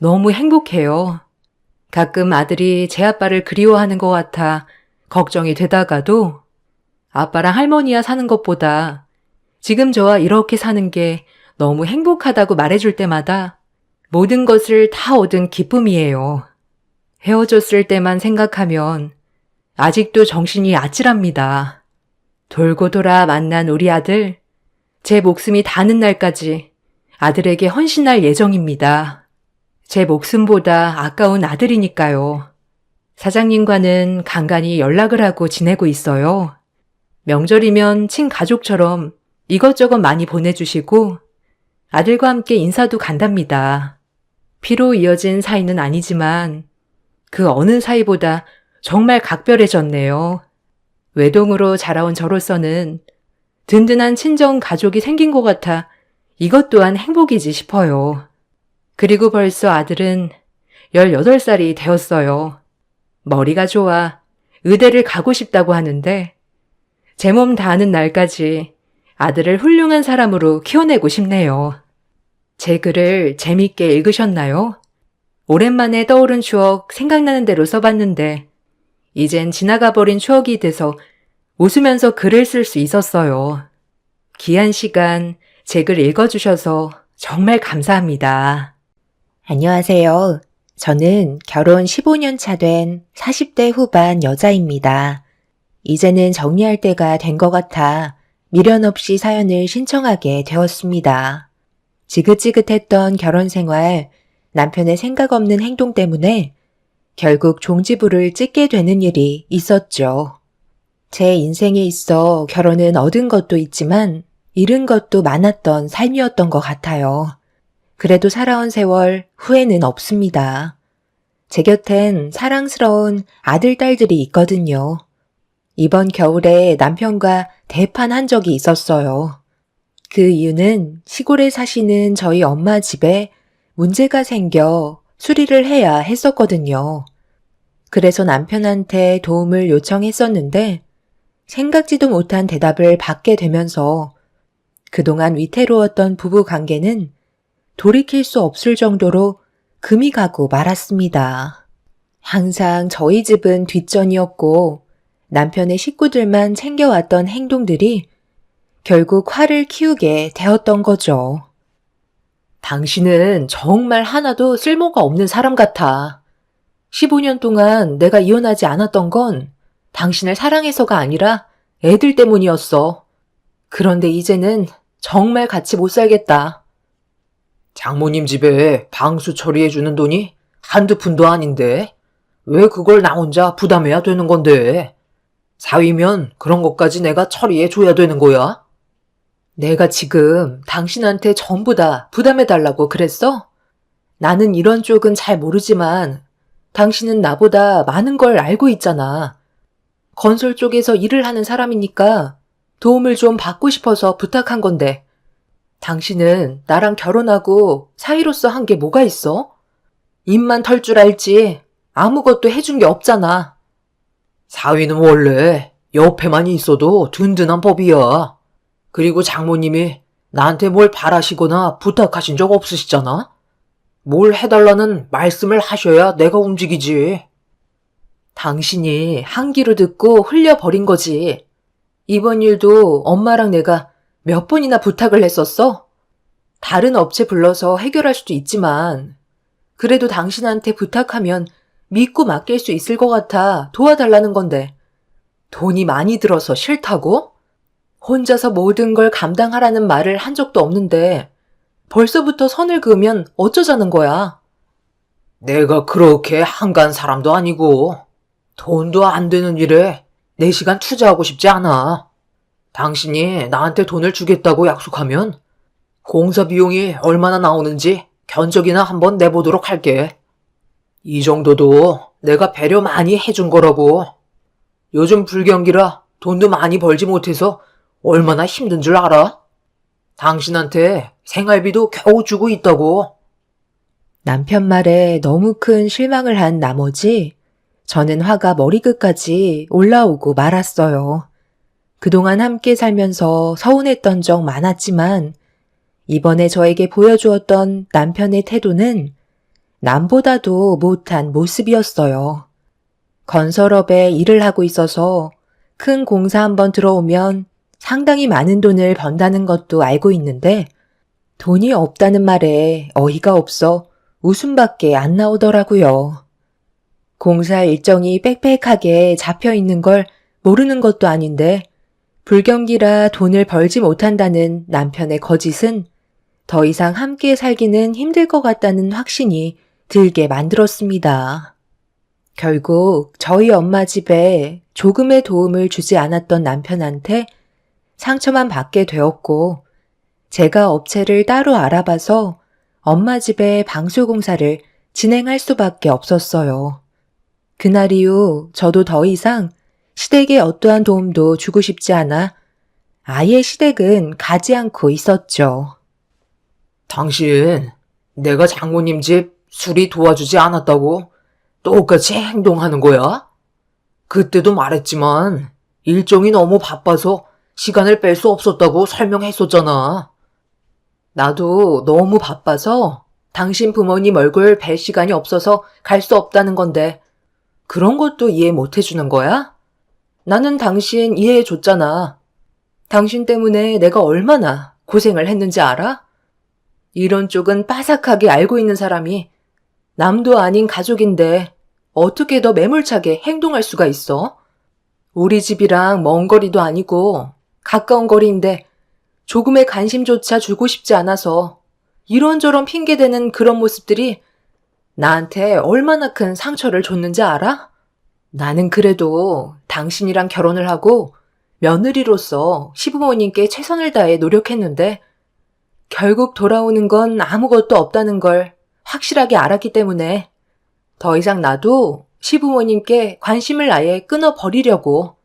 너무 행복해요. 가끔 아들이 제 아빠를 그리워하는 것 같아 걱정이 되다가도 아빠랑 할머니와 사는 것보다 지금 저와 이렇게 사는 게 너무 행복하다고 말해줄 때마다 모든 것을 다 얻은 기쁨이에요. 헤어졌을 때만 생각하면 아직도 정신이 아찔합니다. 돌고 돌아 만난 우리 아들, 제 목숨이 닿는 날까지 아들에게 헌신할 예정입니다. 제 목숨보다 아까운 아들이니까요. 사장님과는 간간히 연락을 하고 지내고 있어요. 명절이면 친가족처럼 이것저것 많이 보내주시고 아들과 함께 인사도 간답니다. 피로 이어진 사이는 아니지만 그 어느 사이보다 정말 각별해졌네요. 외동으로 자라온 저로서는 든든한 친정 가족이 생긴 것 같아 이것 또한 행복이지 싶어요. 그리고 벌써 아들은 18살이 되었어요. 머리가 좋아 의대를 가고 싶다고 하는데 제 몸 다하는 날까지 아들을 훌륭한 사람으로 키워내고 싶네요. 제 글을 재미있게 읽으셨나요? 오랜만에 떠오른 추억 생각나는 대로 써봤는데 이젠 지나가버린 추억이 돼서 웃으면서 글을 쓸 수 있었어요. 귀한 시간 제 글 읽어주셔서 정말 감사합니다. 안녕하세요. 저는 결혼 15년 차 된 40대 후반 여자입니다. 이제는 정리할 때가 된 것 같아 미련 없이 사연을 신청하게 되었습니다. 지긋지긋했던 결혼 생활, 남편의 생각 없는 행동 때문에 결국 종지부를 찍게 되는 일이 있었죠. 제 인생에 있어 결혼은 얻은 것도 있지만 잃은 것도 많았던 삶이었던 것 같아요. 그래도 살아온 세월 후회는 없습니다. 제 곁엔 사랑스러운 아들, 딸들이 있거든요. 이번 겨울에 남편과 대판한 적이 있었어요. 그 이유는 시골에 사시는 저희 엄마 집에 문제가 생겨 수리를 해야 했었거든요. 그래서 남편한테 도움을 요청했었는데 생각지도 못한 대답을 받게 되면서 그동안 위태로웠던 부부 관계는 돌이킬 수 없을 정도로 금이 가고 말았습니다. 항상 저희 집은 뒷전이었고 남편의 식구들만 챙겨왔던 행동들이 결국 화를 키우게 되었던 거죠. 당신은 정말 하나도 쓸모가 없는 사람 같아. 15년 동안 내가 이혼하지 않았던 건 당신을 사랑해서가 아니라 애들 때문이었어. 그런데 이제는 정말 같이 못 살겠다. 장모님 집에 방수 처리해주는 돈이 한두 푼도 아닌데 왜 그걸 나 혼자 부담해야 되는 건데? 사위면 그런 것까지 내가 처리해줘야 되는 거야? 내가 지금 당신한테 전부 다 부담해달라고 그랬어? 나는 이런 쪽은 잘 모르지만 당신은 나보다 많은 걸 알고 있잖아. 건설 쪽에서 일을 하는 사람이니까 도움을 좀 받고 싶어서 부탁한 건데 당신은 나랑 결혼하고 사위로서 한 게 뭐가 있어? 입만 털 줄 알지 아무것도 해준 게 없잖아. 사위는 원래 옆에만 있어도 든든한 법이야. 그리고 장모님이 나한테 뭘 바라시거나 부탁하신 적 없으시잖아? 뭘 해달라는 말씀을 하셔야 내가 움직이지. 당신이 한 귀로 듣고 흘려버린 거지. 이번 일도 엄마랑 내가 몇 번이나 부탁을 했었어? 다른 업체 불러서 해결할 수도 있지만 그래도 당신한테 부탁하면 믿고 맡길 수 있을 것 같아 도와달라는 건데 돈이 많이 들어서 싫다고? 혼자서 모든 걸 감당하라는 말을 한 적도 없는데 벌써부터 선을 그으면 어쩌자는 거야? 내가 그렇게 한간 사람도 아니고 돈도 안 되는 일에 내 시간 투자하고 싶지 않아. 당신이 나한테 돈을 주겠다고 약속하면 공사 비용이 얼마나 나오는지 견적이나 한번 내보도록 할게. 이 정도도 내가 배려 많이 해준 거라고. 요즘 불경기라 돈도 많이 벌지 못해서 얼마나 힘든 줄 알아? 당신한테 생활비도 겨우 주고 있다고. 남편 말에 너무 큰 실망을 한 나머지 저는 화가 머리끝까지 올라오고 말았어요. 그동안 함께 살면서 서운했던 적 많았지만 이번에 저에게 보여주었던 남편의 태도는 남보다도 못한 모습이었어요. 건설업에 일을 하고 있어서 큰 공사 한번 들어오면 상당히 많은 돈을 번다는 것도 알고 있는데 돈이 없다는 말에 어이가 없어 웃음밖에 안 나오더라고요. 공사 일정이 빽빽하게 잡혀 있는 걸 모르는 것도 아닌데 불경기라 돈을 벌지 못한다는 남편의 거짓은 더 이상 함께 살기는 힘들 것 같다는 확신이 들게 만들었습니다. 결국 저희 엄마 집에 조금의 도움을 주지 않았던 남편한테 상처만 받게 되었고 제가 업체를 따로 알아봐서 엄마 집에 방수공사를 진행할 수밖에 없었어요. 그날 이후 저도 더 이상 시댁에 어떠한 도움도 주고 싶지 않아 아예 시댁은 가지 않고 있었죠. 당신, 내가 장모님 집 수리 도와주지 않았다고 똑같이 행동하는 거야? 그때도 말했지만 일정이 너무 바빠서 시간을 뺄 수 없었다고 설명했었잖아. 나도 너무 바빠서 당신 부모님 얼굴 뵐 시간이 없어서 갈 수 없다는 건데 그런 것도 이해 못 해주는 거야? 나는 당신 이해해줬잖아. 당신 때문에 내가 얼마나 고생을 했는지 알아? 이런 쪽은 빠삭하게 알고 있는 사람이 남도 아닌 가족인데 어떻게 더 매몰차게 행동할 수가 있어? 우리 집이랑 먼 거리도 아니고 가까운 거리인데 조금의 관심조차 주고 싶지 않아서 이런저런 핑계대는 그런 모습들이 나한테 얼마나 큰 상처를 줬는지 알아? 나는 그래도 당신이랑 결혼을 하고 며느리로서 시부모님께 최선을 다해 노력했는데 결국 돌아오는 건 아무것도 없다는 걸 확실하게 알았기 때문에 더 이상 나도 시부모님께 관심을 아예 끊어버리려고.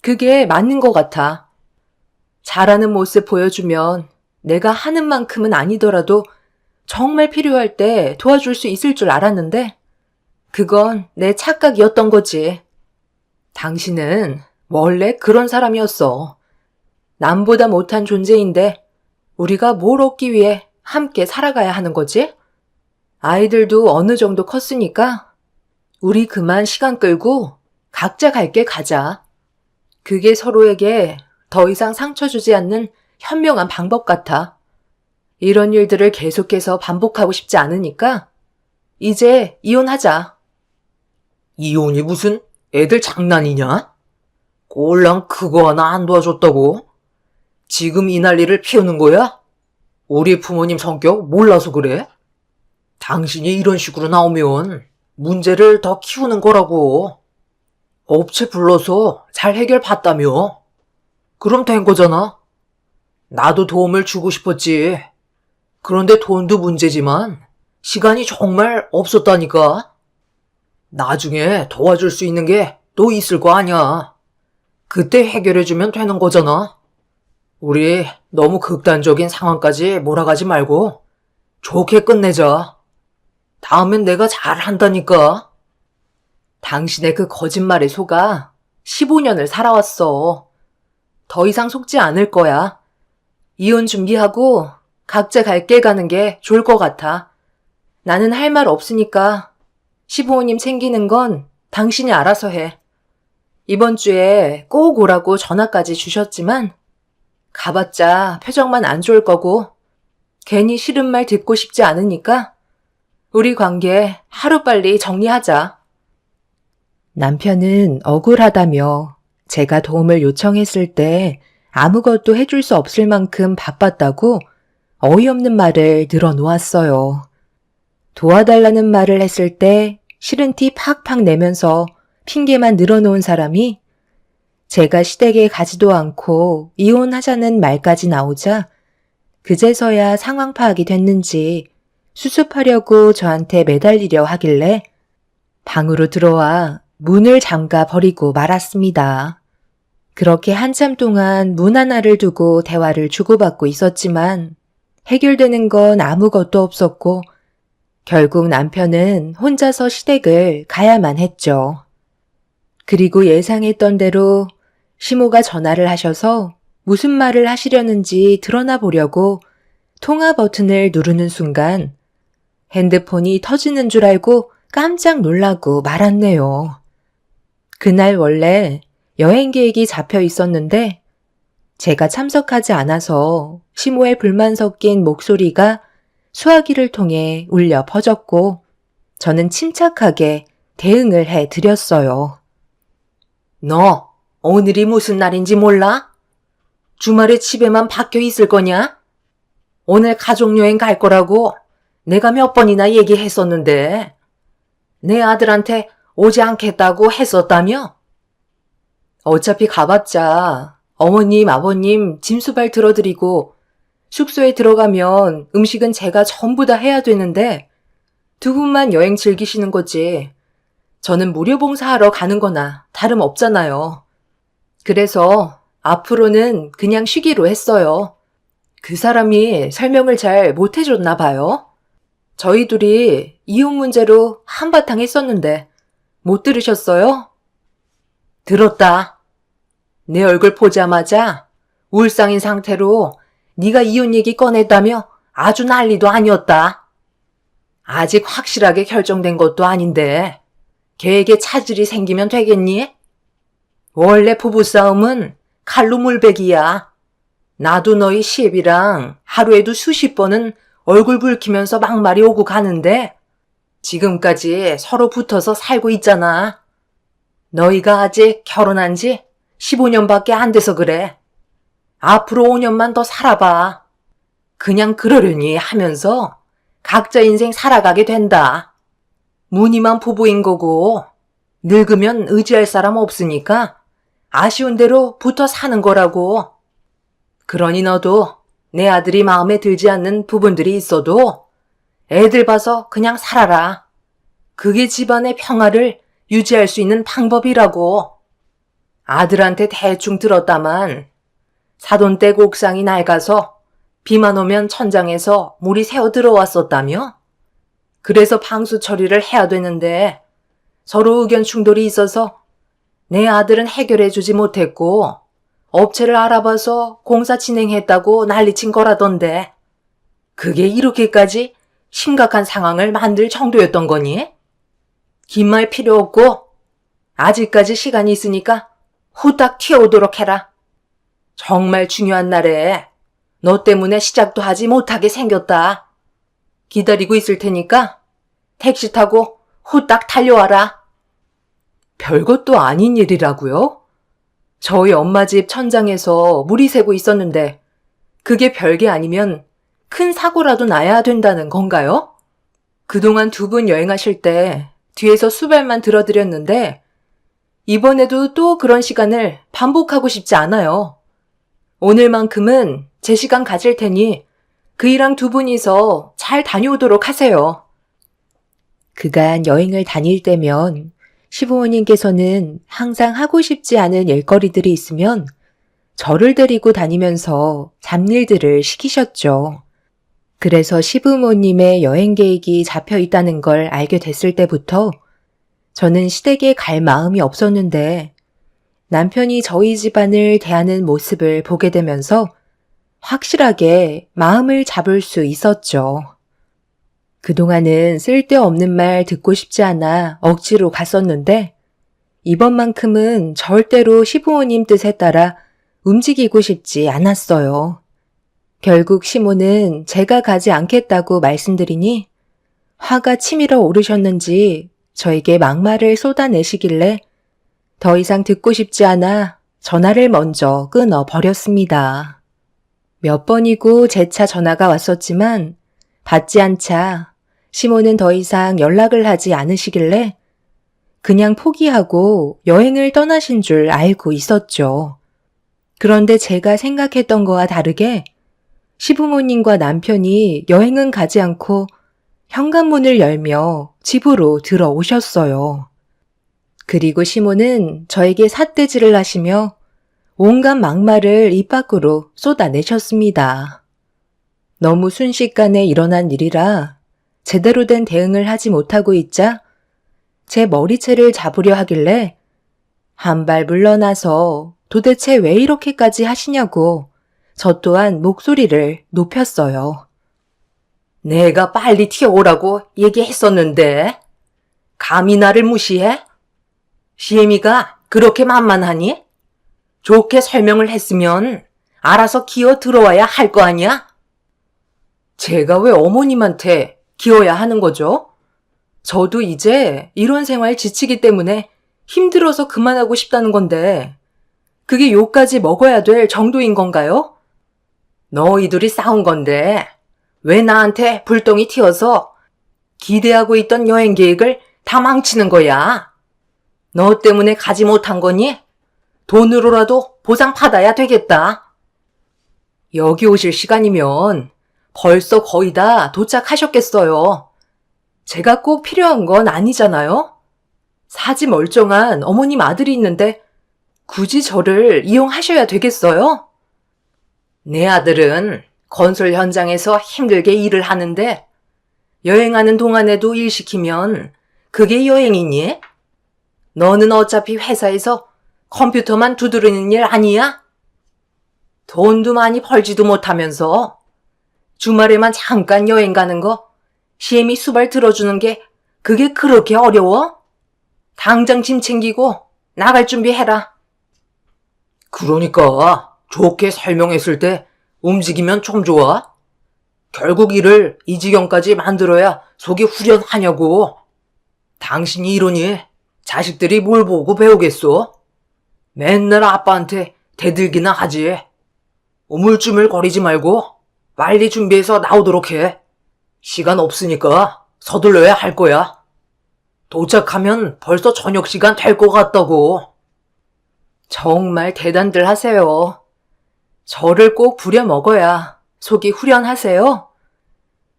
그게 맞는 것 같아. 잘하는 모습 보여주면 내가 하는 만큼은 아니더라도 정말 필요할 때 도와줄 수 있을 줄 알았는데 그건 내 착각이었던 거지. 당신은 원래 그런 사람이었어. 남보다 못한 존재인데 우리가 뭘 얻기 위해 함께 살아가야 하는 거지? 아이들도 어느 정도 컸으니까 우리 그만 시간 끌고 각자 갈 길 가자. 그게 서로에게 더 이상 상처 주지 않는 현명한 방법 같아. 이런 일들을 계속해서 반복하고 싶지 않으니까 이제 이혼하자. 이혼이 무슨 애들 장난이냐? 꼴랑 그거 하나 안 도와줬다고? 지금 이 난리를 피우는 거야? 우리 부모님 성격 몰라서 그래? 당신이 이런 식으로 나오면 문제를 더 키우는 거라고. 업체 불러서 잘 해결 봤다며. 그럼 된 거잖아. 나도 도움을 주고 싶었지. 그런데 돈도 문제지만 시간이 정말 없었다니까. 나중에 도와줄 수 있는 게 또 있을 거 아니야. 그때 해결해주면 되는 거잖아. 우리 너무 극단적인 상황까지 몰아가지 말고 좋게 끝내자. 다음엔 내가 잘 한다니까. 당신의 그 거짓말에 속아 15년을 살아왔어. 더 이상 속지 않을 거야. 이혼 준비하고 각자 갈 길 가는 게 좋을 것 같아. 나는 할 말 없으니까 시부모님 챙기는 건 당신이 알아서 해. 이번 주에 꼭 오라고 전화까지 주셨지만 가봤자 표정만 안 좋을 거고 괜히 싫은 말 듣고 싶지 않으니까 우리 관계 하루빨리 정리하자. 남편은 억울하다며 제가 도움을 요청했을 때 아무것도 해줄 수 없을 만큼 바빴다고 어이없는 말을 늘어놓았어요. 도와달라는 말을 했을 때 싫은 티 팍팍 내면서 핑계만 늘어놓은 사람이 제가 시댁에 가지도 않고 이혼하자는 말까지 나오자 그제서야 상황 파악이 됐는지 수습하려고 저한테 매달리려 하길래 방으로 들어와 문을 잠가 버리고 말았습니다. 그렇게 한참 동안 문 하나를 두고 대화를 주고받고 있었지만 해결되는 건 아무것도 없었고 결국 남편은 혼자서 시댁을 가야만 했죠. 그리고 예상했던 대로 시모가 전화를 하셔서 무슨 말을 하시려는지 드러나 보려고 통화 버튼을 누르는 순간 핸드폰이 터지는 줄 알고 깜짝 놀라고 말았네요. 그날 원래 여행 계획이 잡혀 있었는데 제가 참석하지 않아서 시모의 불만 섞인 목소리가 수화기를 통해 울려 퍼졌고 저는 침착하게 대응을 해 드렸어요. 너 오늘이 무슨 날인지 몰라? 주말에 집에만 박혀 있을 거냐? 오늘 가족여행 갈 거라고 내가 몇 번이나 얘기했었는데 내 아들한테 오지 않겠다고 했었다며? 어차피 가봤자 어머님, 아버님 짐수발 들어드리고 숙소에 들어가면 음식은 제가 전부 다 해야 되는데 두 분만 여행 즐기시는 거지. 저는 무료 봉사하러 가는 거나 다름없잖아요. 그래서 앞으로는 그냥 쉬기로 했어요. 그 사람이 설명을 잘 못해줬나 봐요. 저희 둘이 이혼 문제로 한바탕 했었는데 못 들으셨어요? 들었다. 내 얼굴 보자마자 울상인 상태로 네가 이혼 얘기 꺼냈다며 아주 난리도 아니었다. 아직 확실하게 결정된 것도 아닌데 계획에 차질이 생기면 되겠니? 원래 부부싸움은 칼로 물베기야. 나도 너희 시애비랑 하루에도 수십 번은 얼굴 붉히면서 막말이 오고 가는데 지금까지 서로 붙어서 살고 있잖아. 너희가 아직 결혼한 지 15년밖에 안 돼서 그래. 앞으로 5년만 더 살아봐. 그냥 그러려니 하면서 각자 인생 살아가게 된다. 무늬만 부부인 거고 늙으면 의지할 사람 없으니까 아쉬운 대로 붙어 사는 거라고. 그러니 너도 내 아들이 마음에 들지 않는 부분들이 있어도 애들 봐서 그냥 살아라. 그게 집안의 평화를 유지할 수 있는 방법이라고. 아들한테 대충 들었다만 사돈댁 옥상이 낡아서 비만 오면 천장에서 물이 새어 들어왔었다며? 그래서 방수 처리를 해야 되는데 서로 의견 충돌이 있어서 내 아들은 해결해주지 못했고 업체를 알아봐서 공사 진행했다고 난리친 거라던데 그게 이렇게까지 심각한 상황을 만들 정도였던 거니? 긴 말 필요 없고 아직까지 시간이 있으니까 후딱 튀어오도록 해라. 정말 중요한 날에 너 때문에 시작도 하지 못하게 생겼다. 기다리고 있을 테니까 택시 타고 후딱 달려와라. 별것도 아닌 일이라고요? 저희 엄마 집 천장에서 물이 새고 있었는데 그게 별게 아니면 큰 사고라도 나야 된다는 건가요? 그동안 두 분 여행하실 때 뒤에서 수발만 들어드렸는데 이번에도 또 그런 시간을 반복하고 싶지 않아요. 오늘만큼은 제 시간 가질 테니 그이랑 두 분이서 잘 다녀오도록 하세요. 그간 여행을 다닐 때면 시부모님께서는 항상 하고 싶지 않은 일거리들이 있으면 저를 데리고 다니면서 잡일들을 시키셨죠. 그래서 시부모님의 여행 계획이 잡혀 있다는 걸 알게 됐을 때부터 저는 시댁에 갈 마음이 없었는데 남편이 저희 집안을 대하는 모습을 보게 되면서 확실하게 마음을 잡을 수 있었죠. 그동안은 쓸데없는 말 듣고 싶지 않아 억지로 갔었는데 이번만큼은 절대로 시부모님 뜻에 따라 움직이고 싶지 않았어요. 결국 시모는 제가 가지 않겠다고 말씀드리니 화가 치밀어 오르셨는지 저에게 막말을 쏟아내시길래 더 이상 듣고 싶지 않아 전화를 먼저 끊어 버렸습니다. 몇 번이고 재차 전화가 왔었지만 받지 않자 시모는 더 이상 연락을 하지 않으시길래 그냥 포기하고 여행을 떠나신 줄 알고 있었죠. 그런데 제가 생각했던 거와 다르게 시부모님과 남편이 여행은 가지 않고 현관문을 열며 집으로 들어오셨어요. 그리고 시모는 저에게 삿대질을 하시며 온갖 막말을 입 밖으로 쏟아내셨습니다. 너무 순식간에 일어난 일이라 제대로 된 대응을 하지 못하고 있자 제 머리채를 잡으려 하길래 한 발 물러나서 도대체 왜 이렇게까지 하시냐고 저 또한 목소리를 높였어요. 내가 빨리 튀어오라고 얘기했었는데 감히 나를 무시해? 시애미가 그렇게 만만하니? 좋게 설명을 했으면 알아서 기어 들어와야 할 거 아니야? 제가 왜 어머님한테 기어야 하는 거죠? 저도 이제 이런 생활 지치기 때문에 힘들어서 그만하고 싶다는 건데 그게 욕까지 먹어야 될 정도인 건가요? 너희들이 싸운 건데 왜 나한테 불똥이 튀어서 기대하고 있던 여행 계획을 다 망치는 거야? 너 때문에 가지 못한 거니? 돈으로라도 보상 받아야 되겠다. 여기 오실 시간이면 벌써 거의 다 도착하셨겠어요. 제가 꼭 필요한 건 아니잖아요? 사지 멀쩡한 어머님 아들이 있는데 굳이 저를 이용하셔야 되겠어요? 내 아들은 건설 현장에서 힘들게 일을 하는데 여행하는 동안에도 일 시키면 그게 여행이니? 너는 어차피 회사에서 컴퓨터만 두드리는 일 아니야? 돈도 많이 벌지도 못하면서 주말에만 잠깐 여행 가는 거 시애미 수발 들어주는 게 그게 그렇게 어려워? 당장 짐 챙기고 나갈 준비해라. 그러니까 좋게 설명했을 때 움직이면 좀 좋아? 결국 일을 이 지경까지 만들어야 속이 후련하냐고. 당신이 이러니 자식들이 뭘 보고 배우겠소? 맨날 아빠한테 대들기나 하지. 우물쭈물거리지 말고 빨리 준비해서 나오도록 해. 시간 없으니까 서둘러야 할 거야. 도착하면 벌써 저녁 시간 될 것 같다고. 정말 대단들 하세요. 저를 꼭 부려먹어야 속이 후련하세요.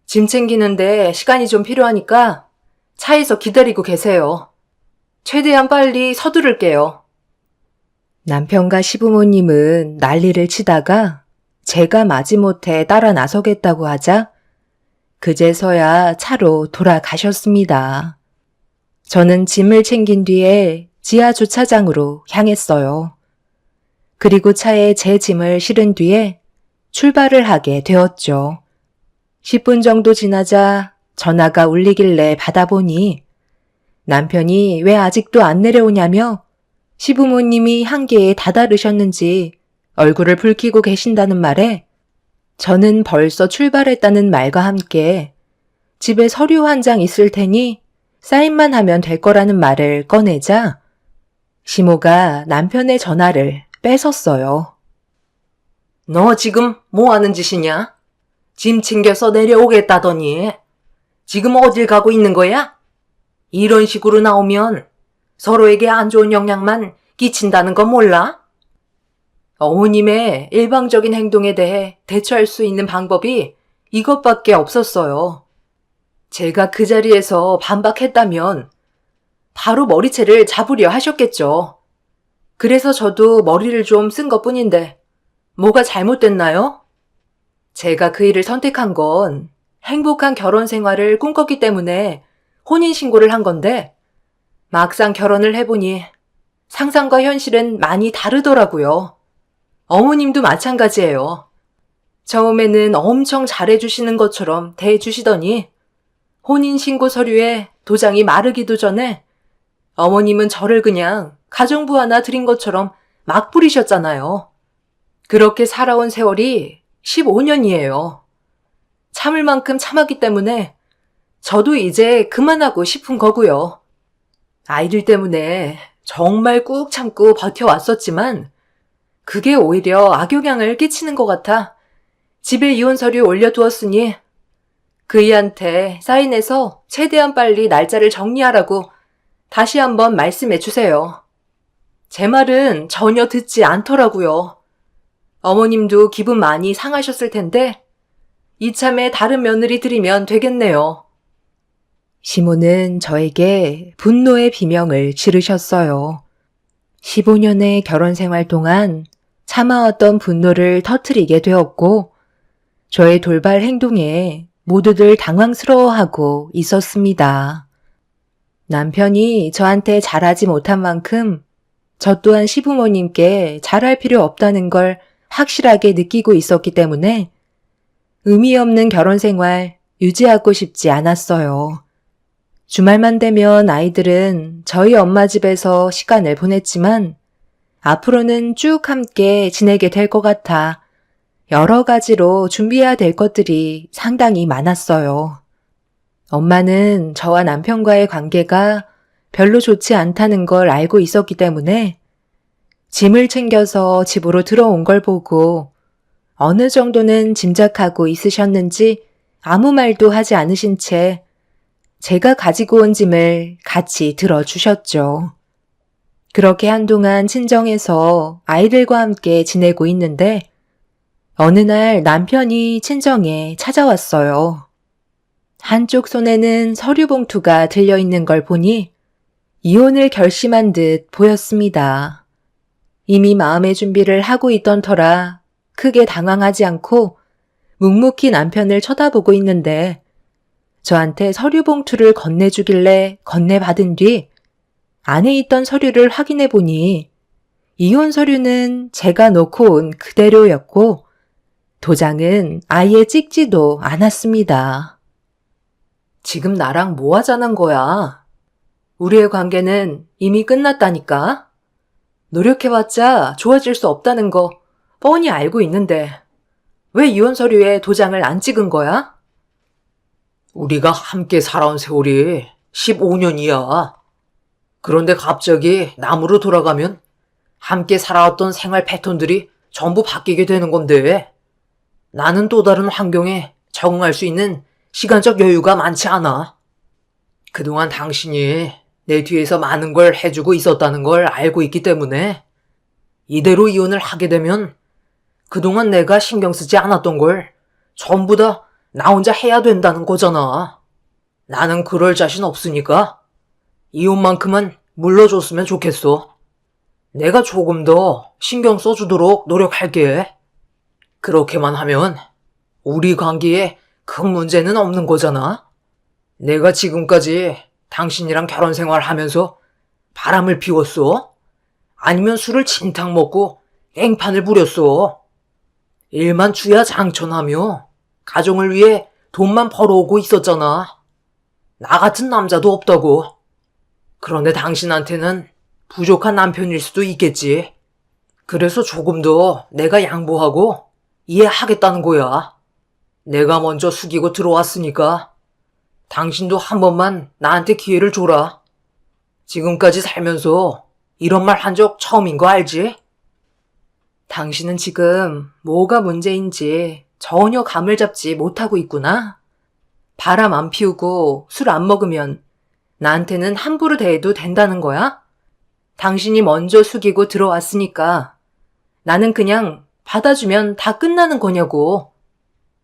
짐 챙기는데 시간이 좀 필요하니까 차에서 기다리고 계세요. 최대한 빨리 서두를게요. 남편과 시부모님은 난리를 치다가 제가 마지못해 따라 나서겠다고 하자 그제서야 차로 돌아가셨습니다. 저는 짐을 챙긴 뒤에 지하 주차장으로 향했어요. 그리고 차에 제 짐을 실은 뒤에 출발을 하게 되었죠. 10분 정도 지나자 전화가 울리길래 받아보니 남편이 왜 아직도 안 내려오냐며 시부모님이 한계에 다다르셨는지 얼굴을 붉히고 계신다는 말에 저는 벌써 출발했다는 말과 함께 집에 서류 한 장 있을 테니 사인만 하면 될 거라는 말을 꺼내자 시모가 남편의 전화를 뺏었어요. 너 지금 뭐 하는 짓이냐? 짐 챙겨서 내려오겠다더니 지금 어딜 가고 있는 거야? 이런 식으로 나오면 서로에게 안 좋은 영향만 끼친다는 건 몰라? 어머님의 일방적인 행동에 대해 대처할 수 있는 방법이 이것밖에 없었어요. 제가 그 자리에서 반박했다면 바로 머리채를 잡으려 하셨겠죠. 그래서 저도 머리를 좀 쓴 것뿐인데 뭐가 잘못됐나요? 제가 그 일을 선택한 건 행복한 결혼 생활을 꿈꿨기 때문에 혼인신고를 한 건데 막상 결혼을 해보니 상상과 현실은 많이 다르더라고요. 어머님도 마찬가지예요. 처음에는 엄청 잘해주시는 것처럼 대해주시더니 혼인신고 서류에 도장이 마르기도 전에 어머님은 저를 그냥 가정부 하나 드린 것처럼 막 부리셨잖아요. 그렇게 살아온 세월이 15년이에요. 참을 만큼 참았기 때문에 저도 이제 그만하고 싶은 거고요. 아이들 때문에 정말 꾹 참고 버텨왔었지만 그게 오히려 악영향을 끼치는 것 같아 집에 이혼 서류 올려두었으니 그이한테 사인해서 최대한 빨리 날짜를 정리하라고 다시 한번 말씀해 주세요. 제 말은 전혀 듣지 않더라고요. 어머님도 기분 많이 상하셨을 텐데 이참에 다른 며느리 드리면 되겠네요. 시모는 저에게 분노의 비명을 지르셨어요. 15년의 결혼 생활 동안 참아왔던 분노를 터뜨리게 되었고 저의 돌발 행동에 모두들 당황스러워하고 있었습니다. 남편이 저한테 잘하지 못한 만큼 저 또한 시부모님께 잘할 필요 없다는 걸 확실하게 느끼고 있었기 때문에 의미 없는 결혼 생활 유지하고 싶지 않았어요. 주말만 되면 아이들은 저희 엄마 집에서 시간을 보냈지만 앞으로는 쭉 함께 지내게 될 것 같아 여러 가지로 준비해야 될 것들이 상당히 많았어요. 엄마는 저와 남편과의 관계가 별로 좋지 않다는 걸 알고 있었기 때문에 짐을 챙겨서 집으로 들어온 걸 보고 어느 정도는 짐작하고 있으셨는지 아무 말도 하지 않으신 채 제가 가지고 온 짐을 같이 들어주셨죠. 그렇게 한동안 친정에서 아이들과 함께 지내고 있는데 어느 날 남편이 친정에 찾아왔어요. 한쪽 손에는 서류 봉투가 들려있는 걸 보니 이혼을 결심한 듯 보였습니다. 이미 마음의 준비를 하고 있던 터라 크게 당황하지 않고 묵묵히 남편을 쳐다보고 있는데 저한테 서류 봉투를 건네주길래 건네받은 뒤 안에 있던 서류를 확인해 보니 이혼 서류는 제가 놓고 온 그대로였고 도장은 아예 찍지도 않았습니다. 지금 나랑 뭐 하자는 거야? 우리의 관계는 이미 끝났다니까? 노력해봤자 좋아질 수 없다는 거 뻔히 알고 있는데 왜 이혼 서류에 도장을 안 찍은 거야? 우리가 함께 살아온 세월이 15년이야. 그런데 갑자기 남으로 돌아가면 함께 살아왔던 생활 패턴들이 전부 바뀌게 되는 건데 나는 또 다른 환경에 적응할 수 있는 시간적 여유가 많지 않아. 그동안 당신이 내 뒤에서 많은 걸 해주고 있었다는 걸 알고 있기 때문에 이대로 이혼을 하게 되면 그동안 내가 신경 쓰지 않았던 걸 전부 다 나 혼자 해야 된다는 거잖아. 나는 그럴 자신 없으니까 이혼만큼은 물러줬으면 좋겠어. 내가 조금 더 신경 써주도록 노력할게. 그렇게만 하면 우리 관계에 큰 문제는 없는 거잖아. 내가 지금까지 당신이랑 결혼 생활하면서 바람을 피웠어? 아니면 술을 진탕 먹고 깽판을 부렸어? 일만 주야장천하며 가정을 위해 돈만 벌어오고 있었잖아. 나 같은 남자도 없다고. 그런데 당신한테는 부족한 남편일 수도 있겠지. 그래서 조금 더 내가 양보하고 이해하겠다는 거야. 내가 먼저 숙이고 들어왔으니까 당신도 한 번만 나한테 기회를 줘라. 지금까지 살면서 이런 말 한 적 처음인 거 알지? 당신은 지금 뭐가 문제인지 전혀 감을 잡지 못하고 있구나. 바람 안 피우고 술 안 먹으면 나한테는 함부로 대해도 된다는 거야? 당신이 먼저 숙이고 들어왔으니까 나는 그냥 받아주면 다 끝나는 거냐고.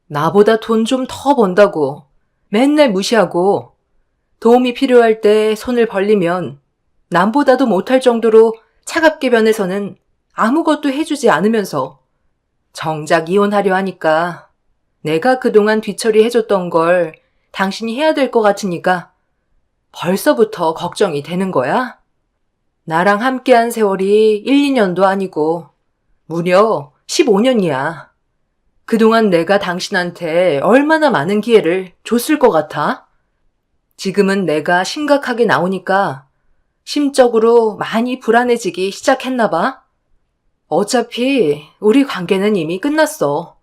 나보다 돈 좀 더 번다고 맨날 무시하고 도움이 필요할 때 손을 벌리면 남보다도 못할 정도로 차갑게 변해서는 아무것도 해주지 않으면서 정작 이혼하려 하니까 내가 그동안 뒤처리 해줬던 걸 당신이 해야 될 것 같으니까 벌써부터 걱정이 되는 거야? 나랑 함께한 세월이 1, 2년도 아니고 무려 15년이야. 그동안 내가 당신한테 얼마나 많은 기회를 줬을 것 같아? 지금은 내가 심각하게 나오니까 심적으로 많이 불안해지기 시작했나 봐. 어차피 우리 관계는 이미 끝났어.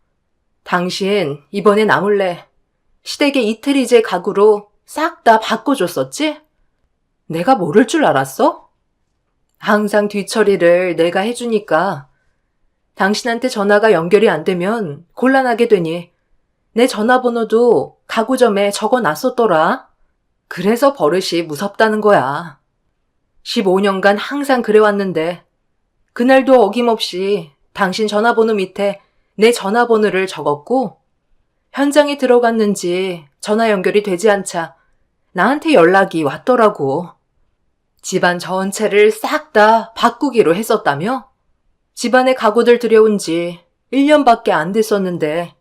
당신 이번에 나 몰래 시댁의 이태리제 가구로 싹 다 바꿔줬었지? 내가 모를 줄 알았어? 항상 뒤처리를 내가 해주니까 당신한테 전화가 연결이 안 되면 곤란하게 되니 내 전화번호도 가구점에 적어놨었더라. 그래서 버릇이 무섭다는 거야. 15년간 항상 그래왔는데 그날도 어김없이 당신 전화번호 밑에 내 전화번호를 적었고 현장에 들어갔는지 전화 연결이 되지 않자 나한테 연락이 왔더라고. 집안 전체를 싹 다 바꾸기로 했었다며? 집안에 가구들 들여온 지 1년밖에 안 됐었는데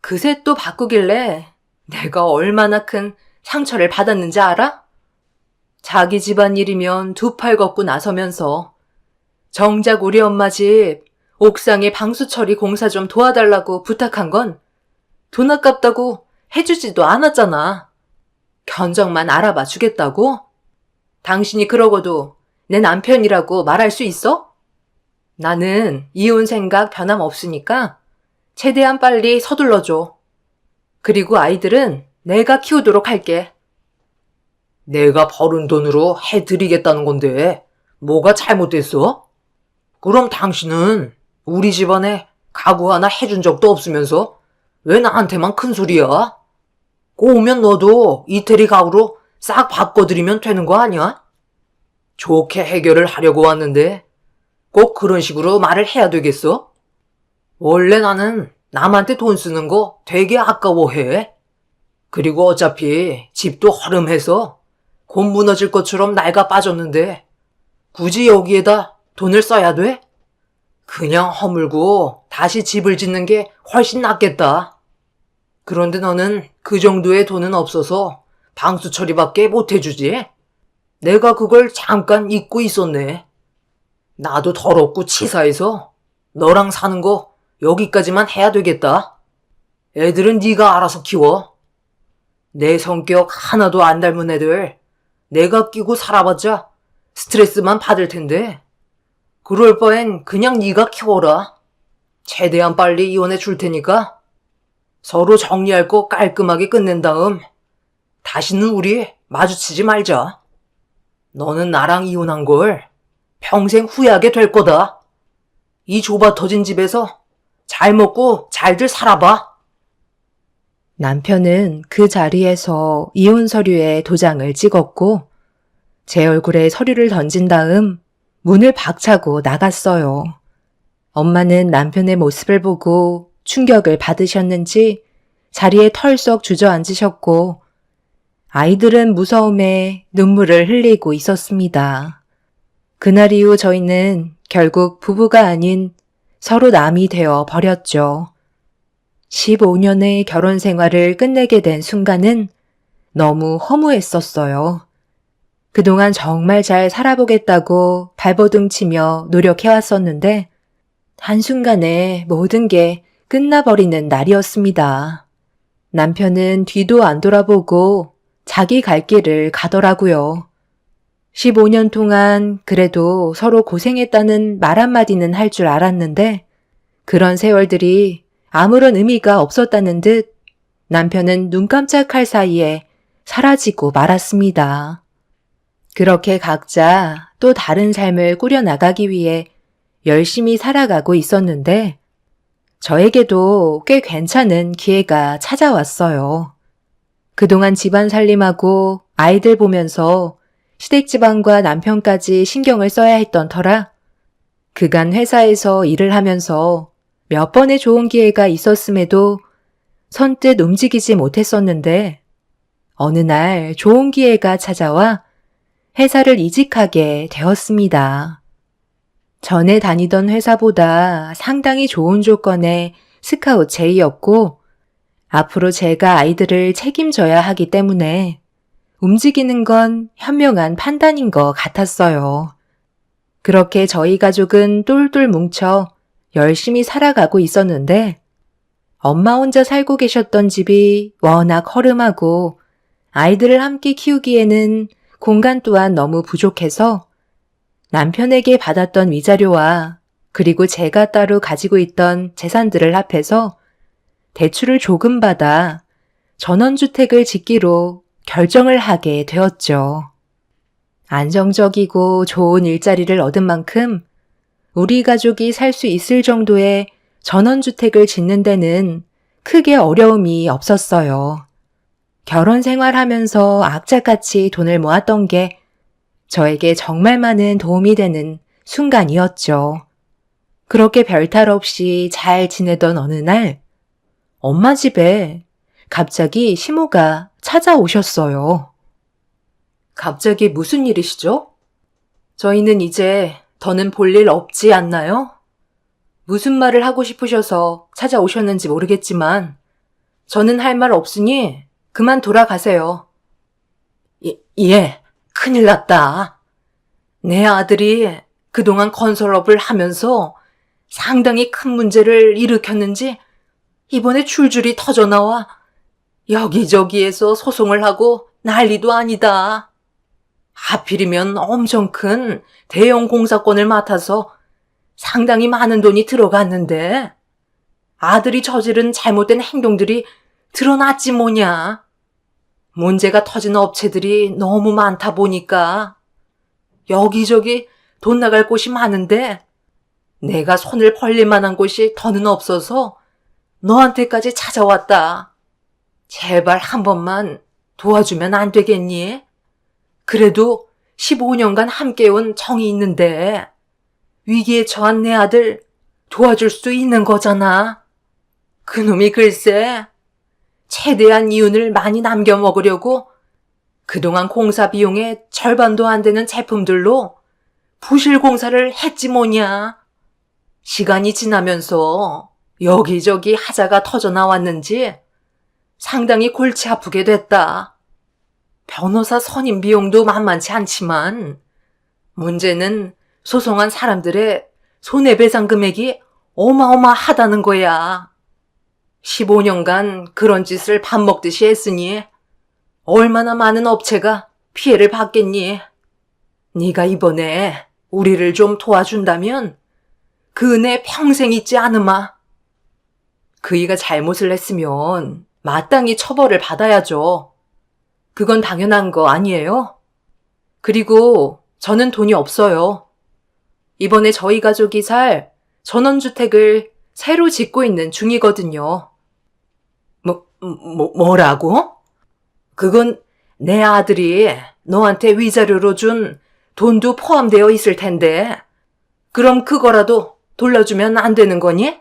그새 또 바꾸길래 내가 얼마나 큰 상처를 받았는지 알아? 자기 집안 일이면 두 팔 걷고 나서면서 정작 우리 엄마 집 옥상에 방수 처리 공사 좀 도와달라고 부탁한 건 돈 아깝다고 해주지도 않았잖아. 견적만 알아봐 주겠다고? 당신이 그러고도 내 남편이라고 말할 수 있어? 나는 이혼 생각 변함없으니까 최대한 빨리 서둘러줘. 그리고 아이들은 내가 키우도록 할게. 내가 벌은 돈으로 해드리겠다는 건데 뭐가 잘못됐어? 그럼 당신은 우리 집안에 가구 하나 해준 적도 없으면서 왜 나한테만 큰 소리야? 꼬우면 너도 이태리 가구로 싹 바꿔드리면 되는 거 아니야? 좋게 해결을 하려고 왔는데 꼭 그런 식으로 말을 해야 되겠어? 원래 나는 남한테 돈 쓰는 거 되게 아까워해. 그리고 어차피 집도 허름해서 곧 무너질 것처럼 낡아 빠졌는데 굳이 여기에다 돈을 써야 돼? 그냥 허물고 다시 집을 짓는 게 훨씬 낫겠다. 그런데 너는 그 정도의 돈은 없어서 방수 처리밖에 못 해주지? 내가 그걸 잠깐 잊고 있었네. 나도 더럽고 치사해서 너랑 사는 거 여기까지만 해야 되겠다. 애들은 네가 알아서 키워. 내 성격 하나도 안 닮은 애들 내가 끼고 살아봤자 스트레스만 받을 텐데 그럴 바엔 그냥 네가 키워라. 최대한 빨리 이혼해 줄 테니까 서로 정리할 거 깔끔하게 끝낸 다음 다시는 우리 마주치지 말자. 너는 나랑 이혼한 걸 평생 후회하게 될 거다. 이 좁아 터진 집에서 잘 먹고 잘들 살아봐. 남편은 그 자리에서 이혼 서류에 도장을 찍었고 제 얼굴에 서류를 던진 다음 문을 박차고 나갔어요. 엄마는 남편의 모습을 보고 충격을 받으셨는지 자리에 털썩 주저앉으셨고 아이들은 무서움에 눈물을 흘리고 있었습니다. 그날 이후 저희는 결국 부부가 아닌 서로 남이 되어 버렸죠. 15년의 결혼 생활을 끝내게 된 순간은 너무 허무했었어요. 그동안 정말 잘 살아보겠다고 발버둥 치며 노력해왔었는데 한순간에 모든 게 끝나버리는 날이었습니다. 남편은 뒤도 안 돌아보고 자기 갈 길을 가더라고요. 15년 동안 그래도 서로 고생했다는 말 한마디는 할 줄 알았는데 그런 세월들이 아무런 의미가 없었다는 듯 남편은 눈 깜짝할 사이에 사라지고 말았습니다. 그렇게 각자 또 다른 삶을 꾸려나가기 위해 열심히 살아가고 있었는데 저에게도 꽤 괜찮은 기회가 찾아왔어요. 그동안 집안 살림하고 아이들 보면서 시댁집안과 남편까지 신경을 써야 했던 터라 그간 회사에서 일을 하면서 몇 번의 좋은 기회가 있었음에도 선뜻 움직이지 못했었는데 어느 날 좋은 기회가 찾아와 회사를 이직하게 되었습니다. 전에 다니던 회사보다 상당히 좋은 조건의 스카웃 제의였고 앞으로 제가 아이들을 책임져야 하기 때문에 움직이는 건 현명한 판단인 것 같았어요. 그렇게 저희 가족은 똘똘 뭉쳐 열심히 살아가고 있었는데 엄마 혼자 살고 계셨던 집이 워낙 허름하고 아이들을 함께 키우기에는 공간 또한 너무 부족해서 남편에게 받았던 위자료와 그리고 제가 따로 가지고 있던 재산들을 합해서 대출을 조금 받아 전원주택을 짓기로 결정을 하게 되었죠. 안정적이고 좋은 일자리를 얻은 만큼 우리 가족이 살 수 있을 정도의 전원주택을 짓는 데는 크게 어려움이 없었어요. 결혼 생활하면서 악착같이 돈을 모았던 게 저에게 정말 많은 도움이 되는 순간이었죠. 그렇게 별탈 없이 잘 지내던 어느 날 엄마 집에 갑자기 시모가 찾아오셨어요. 갑자기 무슨 일이시죠? 저희는 이제 더는 볼 일 없지 않나요? 무슨 말을 하고 싶으셔서 찾아오셨는지 모르겠지만 저는 할 말 없으니 그만 돌아가세요. 예, 큰일 났다. 내 아들이 그동안 건설업을 하면서 상당히 큰 문제를 일으켰는지 이번에 줄줄이 터져나와 여기저기에서 소송을 하고 난리도 아니다. 하필이면 엄청 큰 대형 공사권을 맡아서 상당히 많은 돈이 들어갔는데 아들이 저지른 잘못된 행동들이 드러났지 뭐냐. 문제가 터진 업체들이 너무 많다 보니까 여기저기 돈 나갈 곳이 많은데 내가 손을 벌릴 만한 곳이 더는 없어서 너한테까지 찾아왔다. 제발 한 번만 도와주면 안 되겠니? 그래도 15년간 함께 온 정이 있는데 위기에 처한 내 아들 도와줄 수 있는 거잖아. 그놈이 글쎄 최대한 이윤을 많이 남겨 먹으려고 그동안 공사 비용의 절반도 안 되는 제품들로 부실 공사를 했지 뭐냐. 시간이 지나면서 여기저기 하자가 터져 나왔는지 상당히 골치 아프게 됐다. 변호사 선임 비용도 만만치 않지만 문제는 소송한 사람들의 손해배상 금액이 어마어마하다는 거야. 15년간 그런 짓을 밥 먹듯이 했으니 얼마나 많은 업체가 피해를 받겠니? 네가 이번에 우리를 좀 도와준다면 그 은혜 평생 잊지 않으마. 그이가 잘못을 했으면 마땅히 처벌을 받아야죠. 그건 당연한 거 아니에요? 그리고 저는 돈이 없어요. 이번에 저희 가족이 살 전원주택을 새로 짓고 있는 중이거든요. 뭐라고? 그건 내 아들이 너한테 위자료로 준 돈도 포함되어 있을 텐데 그럼 그거라도 돌려주면 안 되는 거니?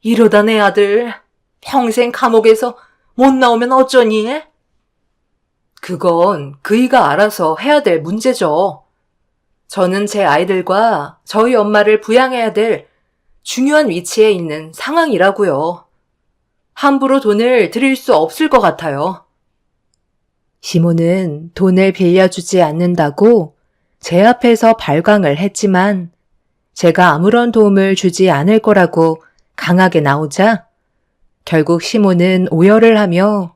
이러다 내 아들 평생 감옥에서 못 나오면 어쩌니? 그건 그이가 알아서 해야 될 문제죠. 저는 제 아이들과 저희 엄마를 부양해야 될 중요한 위치에 있는 상황이라고요. 함부로 돈을 드릴 수 없을 것 같아요. 시몬은 돈을 빌려주지 않는다고 제 앞에서 발광을 했지만 제가 아무런 도움을 주지 않을 거라고 강하게 나오자 결국 시몬은 오열을 하며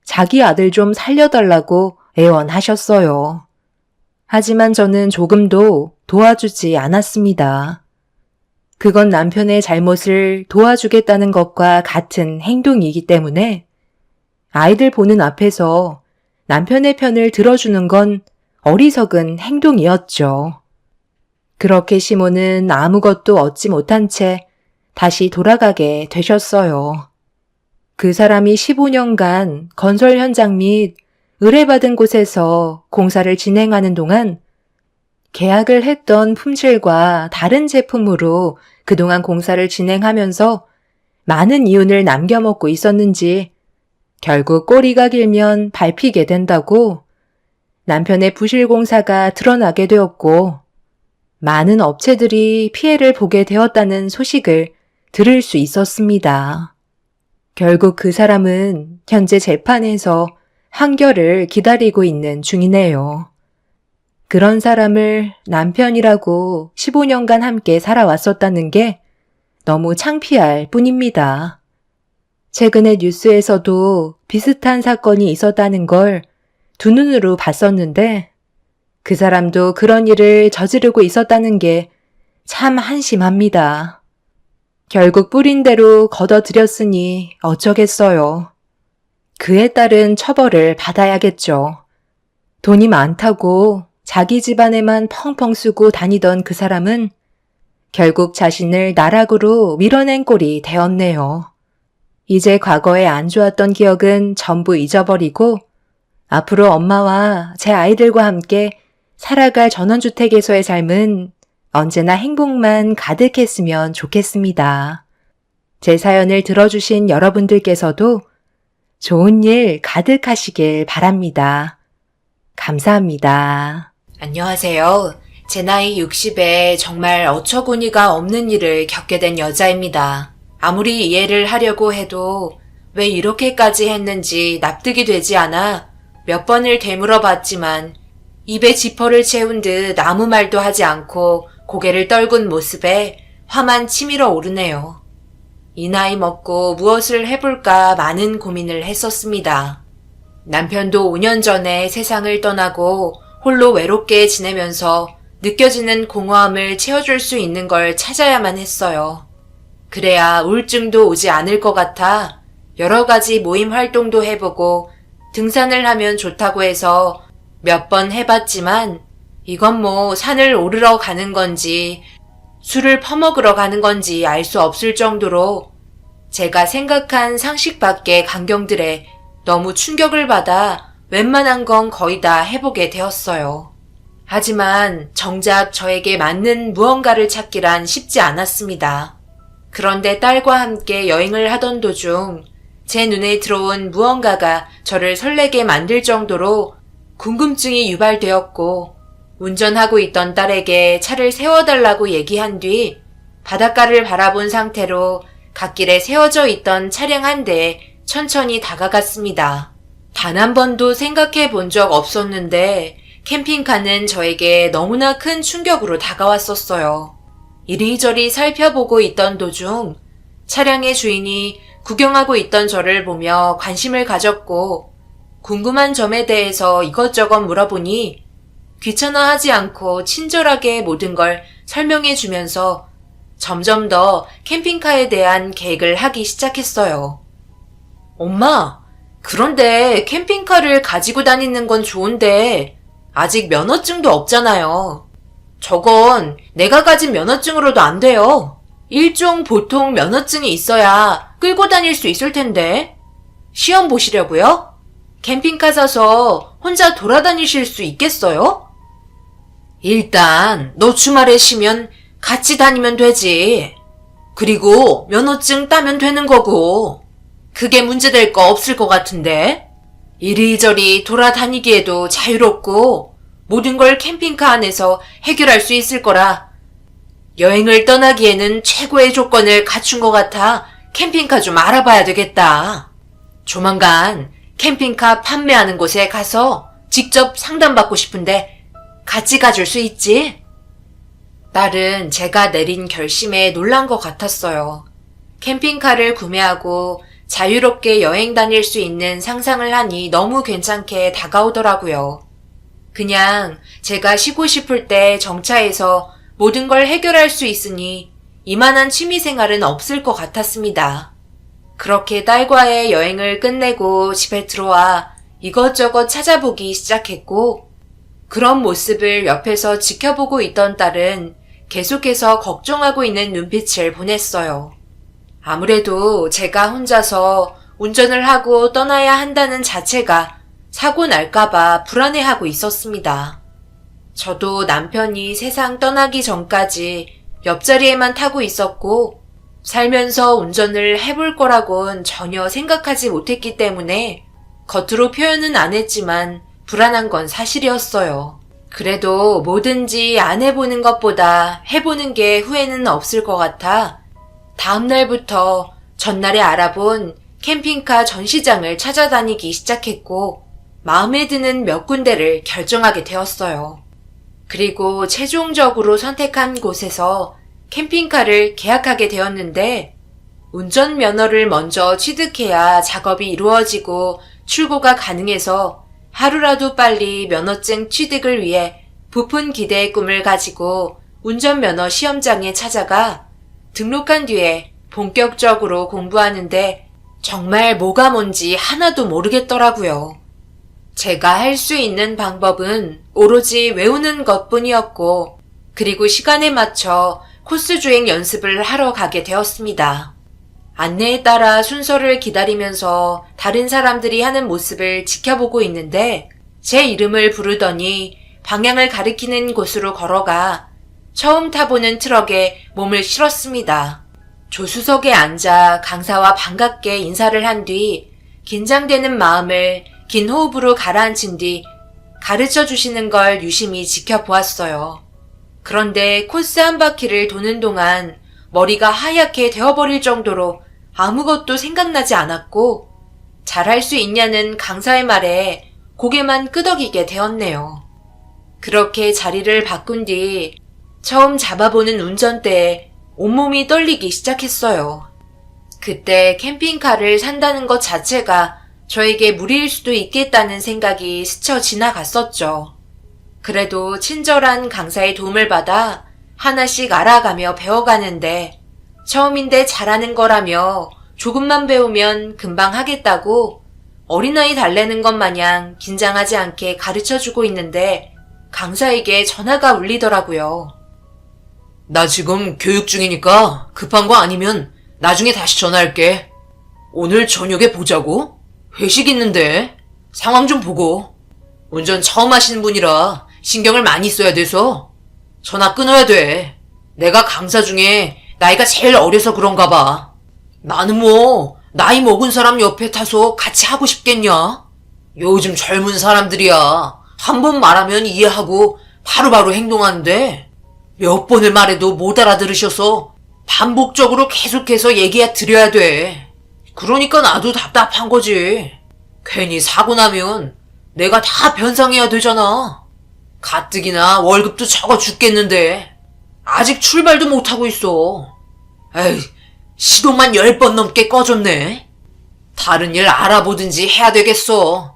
자기 아들 좀 살려달라고 애원하셨어요. 하지만 저는 조금도 도와주지 않았습니다. 그건 남편의 잘못을 도와주겠다는 것과 같은 행동이기 때문에 아이들 보는 앞에서 남편의 편을 들어주는 건 어리석은 행동이었죠. 그렇게 시몬은 아무것도 얻지 못한 채 다시 돌아가게 되셨어요. 그 사람이 15년간 건설 현장 및 의뢰받은 곳에서 공사를 진행하는 동안 계약을 했던 품질과 다른 제품으로 그동안 공사를 진행하면서 많은 이윤을 남겨먹고 있었는지 결국 꼬리가 길면 밟히게 된다고 남편의 부실 공사가 드러나게 되었고 많은 업체들이 피해를 보게 되었다는 소식을 들을 수 있었습니다. 결국 그 사람은 현재 재판에서 판결을 기다리고 있는 중이네요. 그런 사람을 남편이라고 15년간 함께 살아왔었다는 게 너무 창피할 뿐입니다. 최근에 뉴스에서도 비슷한 사건이 있었다는 걸 두 눈으로 봤었는데 그 사람도 그런 일을 저지르고 있었다는 게 참 한심합니다. 결국 뿌린 대로 걷어들였으니 어쩌겠어요. 그에 따른 처벌을 받아야겠죠. 돈이 많다고 자기 집안에만 펑펑 쓰고 다니던 그 사람은 결국 자신을 나락으로 밀어낸 꼴이 되었네요. 이제 과거에 안 좋았던 기억은 전부 잊어버리고 앞으로 엄마와 제 아이들과 함께 살아갈 전원주택에서의 삶은 언제나 행복만 가득했으면 좋겠습니다. 제 사연을 들어주신 여러분들께서도 좋은 일 가득하시길 바랍니다. 감사합니다. 안녕하세요. 제 나이 60에 정말 어처구니가 없는 일을 겪게 된 여자입니다. 아무리 이해를 하려고 해도 왜 이렇게까지 했는지 납득이 되지 않아 몇 번을 되물어 봤지만 입에 지퍼를 채운 듯 아무 말도 하지 않고 고개를 떨군 모습에 화만 치밀어 오르네요. 이 나이 먹고 무엇을 해볼까 많은 고민을 했었습니다. 남편도 5년 전에 세상을 떠나고 홀로 외롭게 지내면서 느껴지는 공허함을 채워줄 수 있는 걸 찾아야만 했어요. 그래야 우울증도 오지 않을 것 같아 여러 가지 모임 활동도 해보고 등산을 하면 좋다고 해서 몇 번 해봤지만 이건 뭐 산을 오르러 가는 건지 술을 퍼먹으러 가는 건지 알 수 없을 정도로 제가 생각한 상식 밖의 광경들에 너무 충격을 받아 웬만한 건 거의 다 해보게 되었어요. 하지만 정작 저에게 맞는 무언가를 찾기란 쉽지 않았습니다. 그런데 딸과 함께 여행을 하던 도중 제 눈에 들어온 무언가가 저를 설레게 만들 정도로 궁금증이 유발되었고 운전하고 있던 딸에게 차를 세워달라고 얘기한 뒤 바닷가를 바라본 상태로 갓길에 세워져 있던 차량 한 대에 천천히 다가갔습니다. 단 한 번도 생각해 본 적 없었는데 캠핑카는 저에게 너무나 큰 충격으로 다가왔었어요. 이리저리 살펴보고 있던 도중 차량의 주인이 구경하고 있던 저를 보며 관심을 가졌고 궁금한 점에 대해서 이것저것 물어보니 귀찮아하지 않고 친절하게 모든 걸 설명해 주면서 점점 더 캠핑카에 대한 계획을 하기 시작했어요. 엄마, 그런데 캠핑카를 가지고 다니는 건 좋은데 아직 면허증도 없잖아요. 저건 내가 가진 면허증으로도 안 돼요. 일종 보통 면허증이 있어야 끌고 다닐 수 있을 텐데. 시험 보시려고요? 캠핑카 사서 혼자 돌아다니실 수 있겠어요? 일단 너 주말에 쉬면 같이 다니면 되지. 그리고 면허증 따면 되는 거고. 그게 문제될 거 없을 것 같은데. 이리저리 돌아다니기에도 자유롭고 모든 걸 캠핑카 안에서 해결할 수 있을 거라. 여행을 떠나기에는 최고의 조건을 갖춘 것 같아 캠핑카 좀 알아봐야 되겠다. 조만간 캠핑카 판매하는 곳에 가서 직접 상담받고 싶은데 같이 가줄 수 있지? 딸은 제가 내린 결심에 놀란 것 같았어요. 캠핑카를 구매하고 자유롭게 여행 다닐 수 있는 상상을 하니 너무 괜찮게 다가오더라고요. 그냥 제가 쉬고 싶을 때 정차해서 모든 걸 해결할 수 있으니 이만한 취미생활은 없을 것 같았습니다. 그렇게 딸과의 여행을 끝내고 집에 들어와 이것저것 찾아보기 시작했고, 그런 모습을 옆에서 지켜보고 있던 딸은 계속해서 걱정하고 있는 눈빛을 보냈어요. 아무래도 제가 혼자서 운전을 하고 떠나야 한다는 자체가 사고 날까봐 불안해하고 있었습니다. 저도 남편이 세상 떠나기 전까지 옆자리에만 타고 있었고, 살면서 운전을 해볼 거라곤 전혀 생각하지 못했기 때문에 겉으로 표현은 안 했지만 불안한 건 사실이었어요. 그래도 뭐든지 안 해보는 것보다 해보는 게 후회는 없을 것 같아 다음 날부터 전날에 알아본 캠핑카 전시장을 찾아다니기 시작했고, 마음에 드는 몇 군데를 결정하게 되었어요. 그리고 최종적으로 선택한 곳에서 캠핑카를 계약하게 되었는데, 운전면허를 먼저 취득해야 작업이 이루어지고 출고가 가능해서 하루라도 빨리 면허증 취득을 위해 부푼 기대의 꿈을 가지고 운전면허 시험장에 찾아가 등록한 뒤에 본격적으로 공부하는데 정말 뭐가 뭔지 하나도 모르겠더라고요. 제가 할 수 있는 방법은 오로지 외우는 것뿐이었고, 그리고 시간에 맞춰 코스 주행 연습을 하러 가게 되었습니다. 안내에 따라 순서를 기다리면서 다른 사람들이 하는 모습을 지켜보고 있는데, 제 이름을 부르더니 방향을 가리키는 곳으로 걸어가 처음 타보는 트럭에 몸을 실었습니다. 조수석에 앉아 강사와 반갑게 인사를 한 뒤 긴장되는 마음을 긴 호흡으로 가라앉힌 뒤 가르쳐 주시는 걸 유심히 지켜보았어요. 그런데 코스 한 바퀴를 도는 동안 머리가 하얗게 되어버릴 정도로 아무것도 생각나지 않았고, 잘할 수 있냐는 강사의 말에 고개만 끄덕이게 되었네요. 그렇게 자리를 바꾼 뒤 처음 잡아보는 운전대에 온몸이 떨리기 시작했어요. 그때 캠핑카를 산다는 것 자체가 저에게 무리일 수도 있겠다는 생각이 스쳐 지나갔었죠. 그래도 친절한 강사의 도움을 받아 하나씩 알아가며 배워가는데, 처음인데 잘하는 거라며 조금만 배우면 금방 하겠다고 어린아이 달래는 것 마냥 긴장하지 않게 가르쳐주고 있는데 강사에게 전화가 울리더라고요. 나 지금 교육 중이니까 급한 거 아니면 나중에 다시 전화할게. 오늘 저녁에 보자고? 회식 있는데 상황 좀 보고. 운전 처음 하시는 분이라 신경을 많이 써야 돼서 전화 끊어야 돼. 내가 강사 중에 나이가 제일 어려서 그런가 봐. 나는 뭐 나이 먹은 사람 옆에 타서 같이 하고 싶겠냐? 요즘 젊은 사람들이야. 한 번 말하면 이해하고 바로바로 행동하는데 몇 번을 말해도 못 알아들으셔서 반복적으로 계속해서 얘기해 드려야 돼. 그러니까 나도 답답한 거지. 괜히 사고 나면 내가 다 변상해야 되잖아. 가뜩이나 월급도 적어 죽겠는데 아직 출발도 못하고 있어. 에이, 시동만 10번 넘게 꺼졌네. 다른 일 알아보든지 해야 되겠어.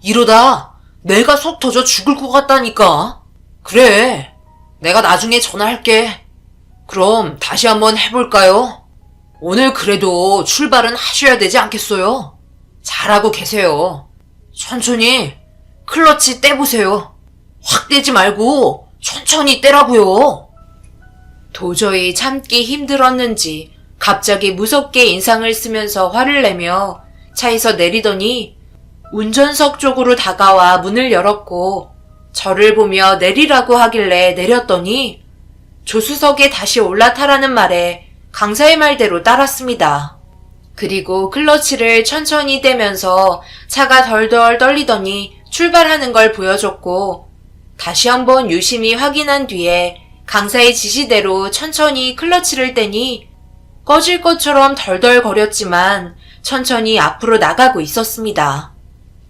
이러다 내가 속 터져 죽을 것 같다니까. 그래, 내가 나중에 전화할게. 그럼 다시 한번 해볼까요? 오늘 그래도 출발은 하셔야 되지 않겠어요? 잘하고 계세요. 천천히 클러치 떼보세요. 확 떼지 말고 천천히 떼라고요. 도저히 참기 힘들었는지 갑자기 무섭게 인상을 쓰면서 화를 내며 차에서 내리더니 운전석 쪽으로 다가와 문을 열었고, 저를 보며 내리라고 하길래 내렸더니 조수석에 다시 올라타라는 말에 강사의 말대로 따랐습니다. 그리고 클러치를 천천히 떼면서 차가 덜덜 떨리더니 출발하는 걸 보여줬고, 다시 한번 유심히 확인한 뒤에 강사의 지시대로 천천히 클러치를 떼니 꺼질 것처럼 덜덜거렸지만 천천히 앞으로 나가고 있었습니다.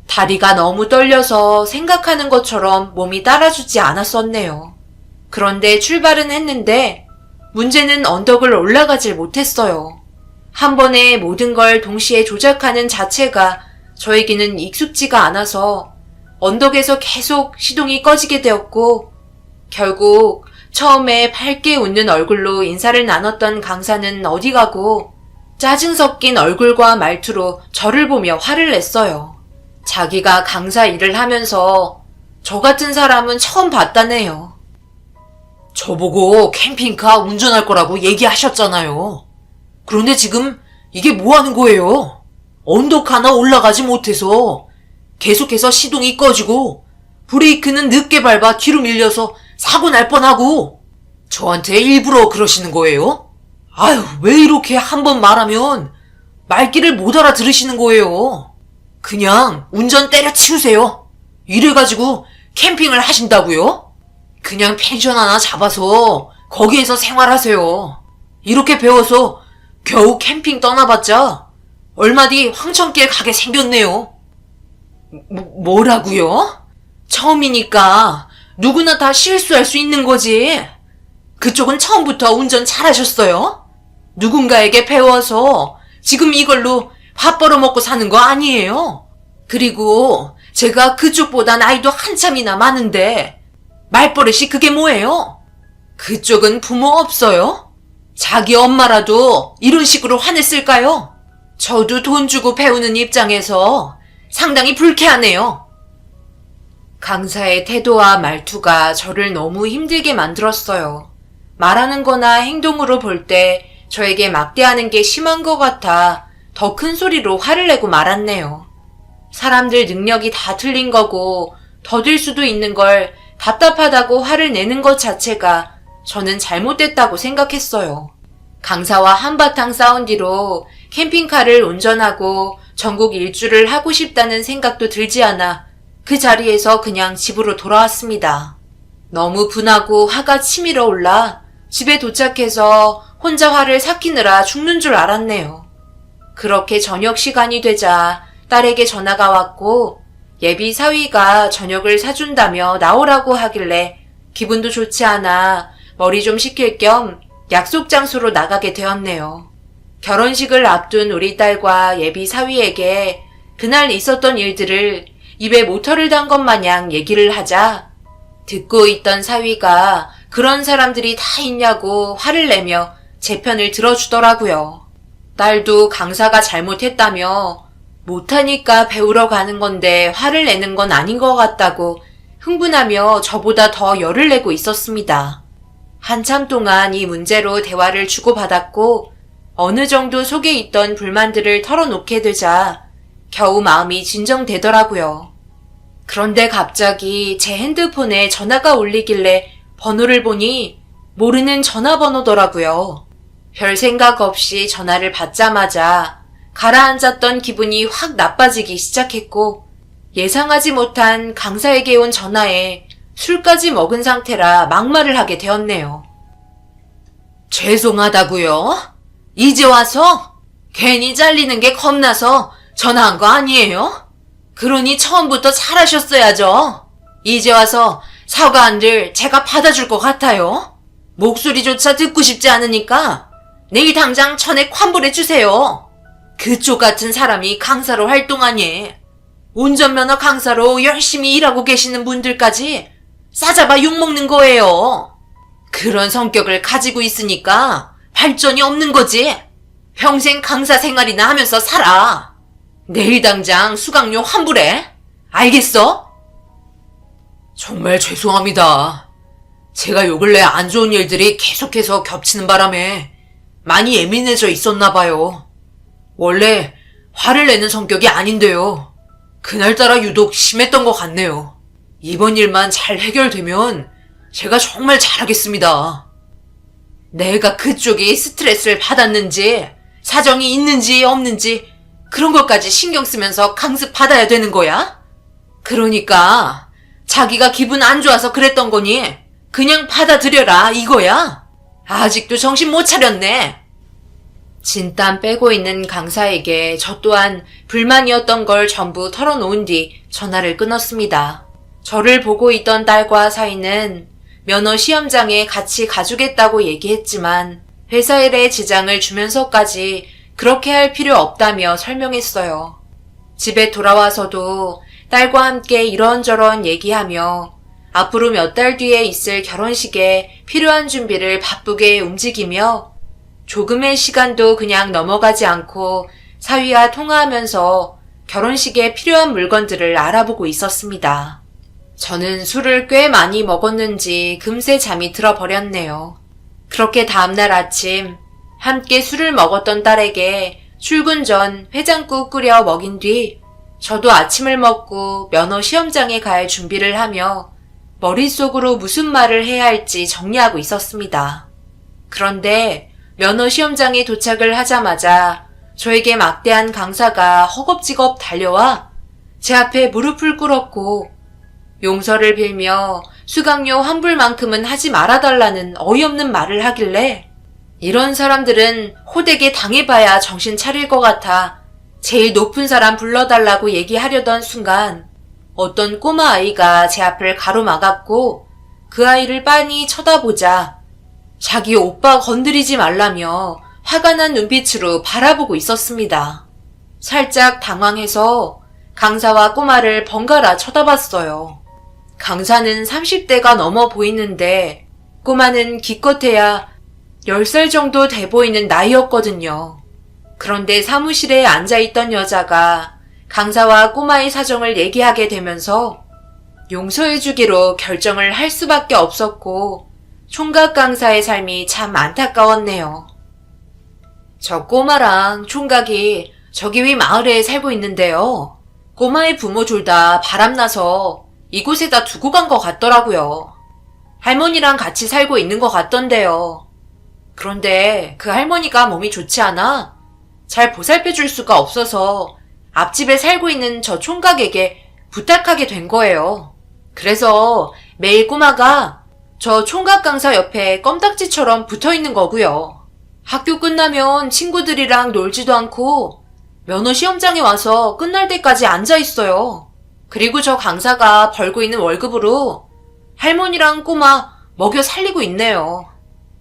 다리가 너무 떨려서 생각하는 것처럼 몸이 따라주지 않았었네요. 그런데 출발은 했는데 문제는 언덕을 올라가질 못했어요. 한 번에 모든 걸 동시에 조작하는 자체가 저에게는 익숙지가 않아서 언덕에서 계속 시동이 꺼지게 되었고 결국 처음에 밝게 웃는 얼굴로 인사를 나눴던 강사는 어디 가고 짜증 섞인 얼굴과 말투로 저를 보며 화를 냈어요. 자기가 강사 일을 하면서 저 같은 사람은 처음 봤다네요. 저보고 캠핑카 운전할 거라고 얘기하셨잖아요. 그런데 지금 이게 뭐 하는 거예요? 언덕 하나 올라가지 못해서 계속해서 시동이 꺼지고 브레이크는 늦게 밟아 뒤로 밀려서 사고 날 뻔하고 저한테 일부러 그러시는 거예요? 아유, 왜 이렇게 한 번 말하면 말귀를 못 알아들으시는 거예요? 그냥 운전 때려치우세요. 이래가지고 캠핑을 하신다고요? 그냥 펜션 하나 잡아서 거기에서 생활하세요. 이렇게 배워서 겨우 캠핑 떠나봤자 얼마 뒤 황천길 가게 생겼네요. 뭐라고요? 처음이니까 누구나 다 실수할 수 있는 거지. 그쪽은 처음부터 운전 잘하셨어요? 누군가에게 배워서 지금 이걸로 밥 벌어먹고 사는 거 아니에요? 그리고 제가 그쪽보다 나이도 한참이나 많은데 말버릇이 그게 뭐예요? 그쪽은 부모 없어요? 자기 엄마라도 이런 식으로 화냈을까요? 저도 돈 주고 배우는 입장에서 상당히 불쾌하네요. 강사의 태도와 말투가 저를 너무 힘들게 만들었어요. 말하는 거나 행동으로 볼 때 저에게 막대하는 게 심한 것 같아 더 큰 소리로 화를 내고 말았네요. 사람들 능력이 다 틀린 거고 더딜 수도 있는 걸 답답하다고 화를 내는 것 자체가 저는 잘못됐다고 생각했어요. 강사와 한바탕 싸운 뒤로 캠핑카를 운전하고 전국 일주를 하고 싶다는 생각도 들지 않아 그 자리에서 그냥 집으로 돌아왔습니다. 너무 분하고 화가 치밀어 올라 집에 도착해서 혼자 화를 삭히느라 죽는 줄 알았네요. 그렇게 저녁 시간이 되자 딸에게 전화가 왔고 예비 사위가 저녁을 사준다며 나오라고 하길래 기분도 좋지 않아 머리 좀 식힐 겸 약속 장소로 나가게 되었네요. 결혼식을 앞둔 우리 딸과 예비 사위에게 그날 있었던 일들을 입에 모터를 단 것 마냥 얘기를 하자 듣고 있던 사위가 그런 사람들이 다 있냐고 화를 내며 제 편을 들어주더라고요. 딸도 강사가 잘못했다며 못하니까 배우러 가는 건데 화를 내는 건 아닌 것 같다고 흥분하며 저보다 더 열을 내고 있었습니다. 한참 동안 이 문제로 대화를 주고받았고 어느 정도 속에 있던 불만들을 털어놓게 되자 겨우 마음이 진정되더라고요. 그런데 갑자기 제 핸드폰에 전화가 울리길래 번호를 보니 모르는 전화번호더라고요. 별 생각 없이 전화를 받자마자 가라앉았던 기분이 확 나빠지기 시작했고 예상하지 못한 강사에게 온 전화에 술까지 먹은 상태라 막말을 하게 되었네요. 죄송하다고요? 이제 와서? 괜히 잘리는 게 겁나서 전화한 거 아니에요? 그러니 처음부터 잘하셨어야죠. 이제 와서 사과한들 제가 받아줄 것 같아요. 목소리조차 듣고 싶지 않으니까 내일 당장 전액 환불해주세요. 그쪽 같은 사람이 강사로 활동하니 운전면허 강사로 열심히 일하고 계시는 분들까지 싸잡아 욕먹는 거예요. 그런 성격을 가지고 있으니까 발전이 없는 거지. 평생 강사 생활이나 하면서 살아. 내일 당장 수강료 환불해. 알겠어? 정말 죄송합니다. 제가 요 근래 안 좋은 일들이 계속해서 겹치는 바람에 많이 예민해져 있었나 봐요. 원래 화를 내는 성격이 아닌데요. 그날따라 유독 심했던 것 같네요. 이번 일만 잘 해결되면 제가 정말 잘하겠습니다. 내가 그쪽이 스트레스를 받았는지 사정이 있는지 없는지 그런 것까지 신경 쓰면서 강습 받아야 되는 거야? 그러니까 자기가 기분 안 좋아서 그랬던 거니 그냥 받아들여라 이거야. 아직도 정신 못 차렸네. 진땀 빼고 있는 강사에게 저 또한 불만이었던 걸 전부 털어놓은 뒤 전화를 끊었습니다. 저를 보고 있던 딸과 사이는 면허 시험장에 같이 가주겠다고 얘기했지만 회사 일에 지장을 주면서까지 그렇게 할 필요 없다며 설명했어요. 집에 돌아와서도 딸과 함께 이런저런 얘기하며 앞으로 몇 달 뒤에 있을 결혼식에 필요한 준비를 바쁘게 움직이며 조금의 시간도 그냥 넘어가지 않고 사위와 통화하면서 결혼식에 필요한 물건들을 알아보고 있었습니다. 저는 술을 꽤 많이 먹었는지 금세 잠이 들어버렸네요. 그렇게 다음날 아침 함께 술을 먹었던 딸에게 출근 전 해장국 끓여 먹인 뒤 저도 아침을 먹고 면허 시험장에 갈 준비를 하며 머릿속으로 무슨 말을 해야 할지 정리하고 있었습니다. 그런데 면허 시험장에 도착을 하자마자 저에게 막대한 강사가 허겁지겁 달려와 제 앞에 무릎을 꿇었고 용서를 빌며 수강료 환불만큼은 하지 말아달라는 어이없는 말을 하길래 이런 사람들은 호되게 당해봐야 정신 차릴 것 같아 제일 높은 사람 불러달라고 얘기하려던 순간 어떤 꼬마 아이가 제 앞을 가로막았고 그 아이를 빤히 쳐다보자 자기 오빠 건드리지 말라며 화가 난 눈빛으로 바라보고 있었습니다. 살짝 당황해서 강사와 꼬마를 번갈아 쳐다봤어요. 강사는 30대가 넘어 보이는데 꼬마는 기껏해야 10살 정도 돼 보이는 나이였거든요. 그런데 사무실에 앉아있던 여자가 강사와 꼬마의 사정을 얘기하게 되면서 용서해주기로 결정을 할 수밖에 없었고 총각 강사의 삶이 참 안타까웠네요. 저 꼬마랑 총각이 저기 위 마을에 살고 있는데요. 꼬마의 부모 둘 다 바람나서 이곳에다 두고 간 것 같더라고요. 할머니랑 같이 살고 있는 것 같던데요. 그런데 그 할머니가 몸이 좋지 않아 잘 보살펴줄 수가 없어서 앞집에 살고 있는 저 총각에게 부탁하게 된 거예요. 그래서 매일 꼬마가 저 총각 강사 옆에 껌딱지처럼 붙어 있는 거고요. 학교 끝나면 친구들이랑 놀지도 않고 면허 시험장에 와서 끝날 때까지 앉아 있어요. 그리고 저 강사가 벌고 있는 월급으로 할머니랑 꼬마 먹여 살리고 있네요.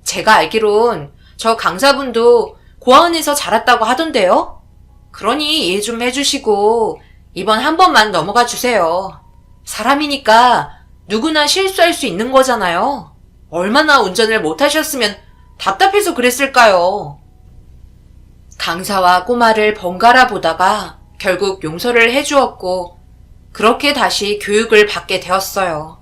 제가 알기론 저 강사분도 고아원에서 자랐다고 하던데요. 그러니 이해 좀 해주시고 이번 한 번만 넘어가 주세요. 사람이니까 누구나 실수할 수 있는 거잖아요. 얼마나 운전을 못하셨으면 답답해서 그랬을까요? 강사와 꼬마를 번갈아 보다가 결국 용서를 해주었고 그렇게 다시 교육을 받게 되었어요.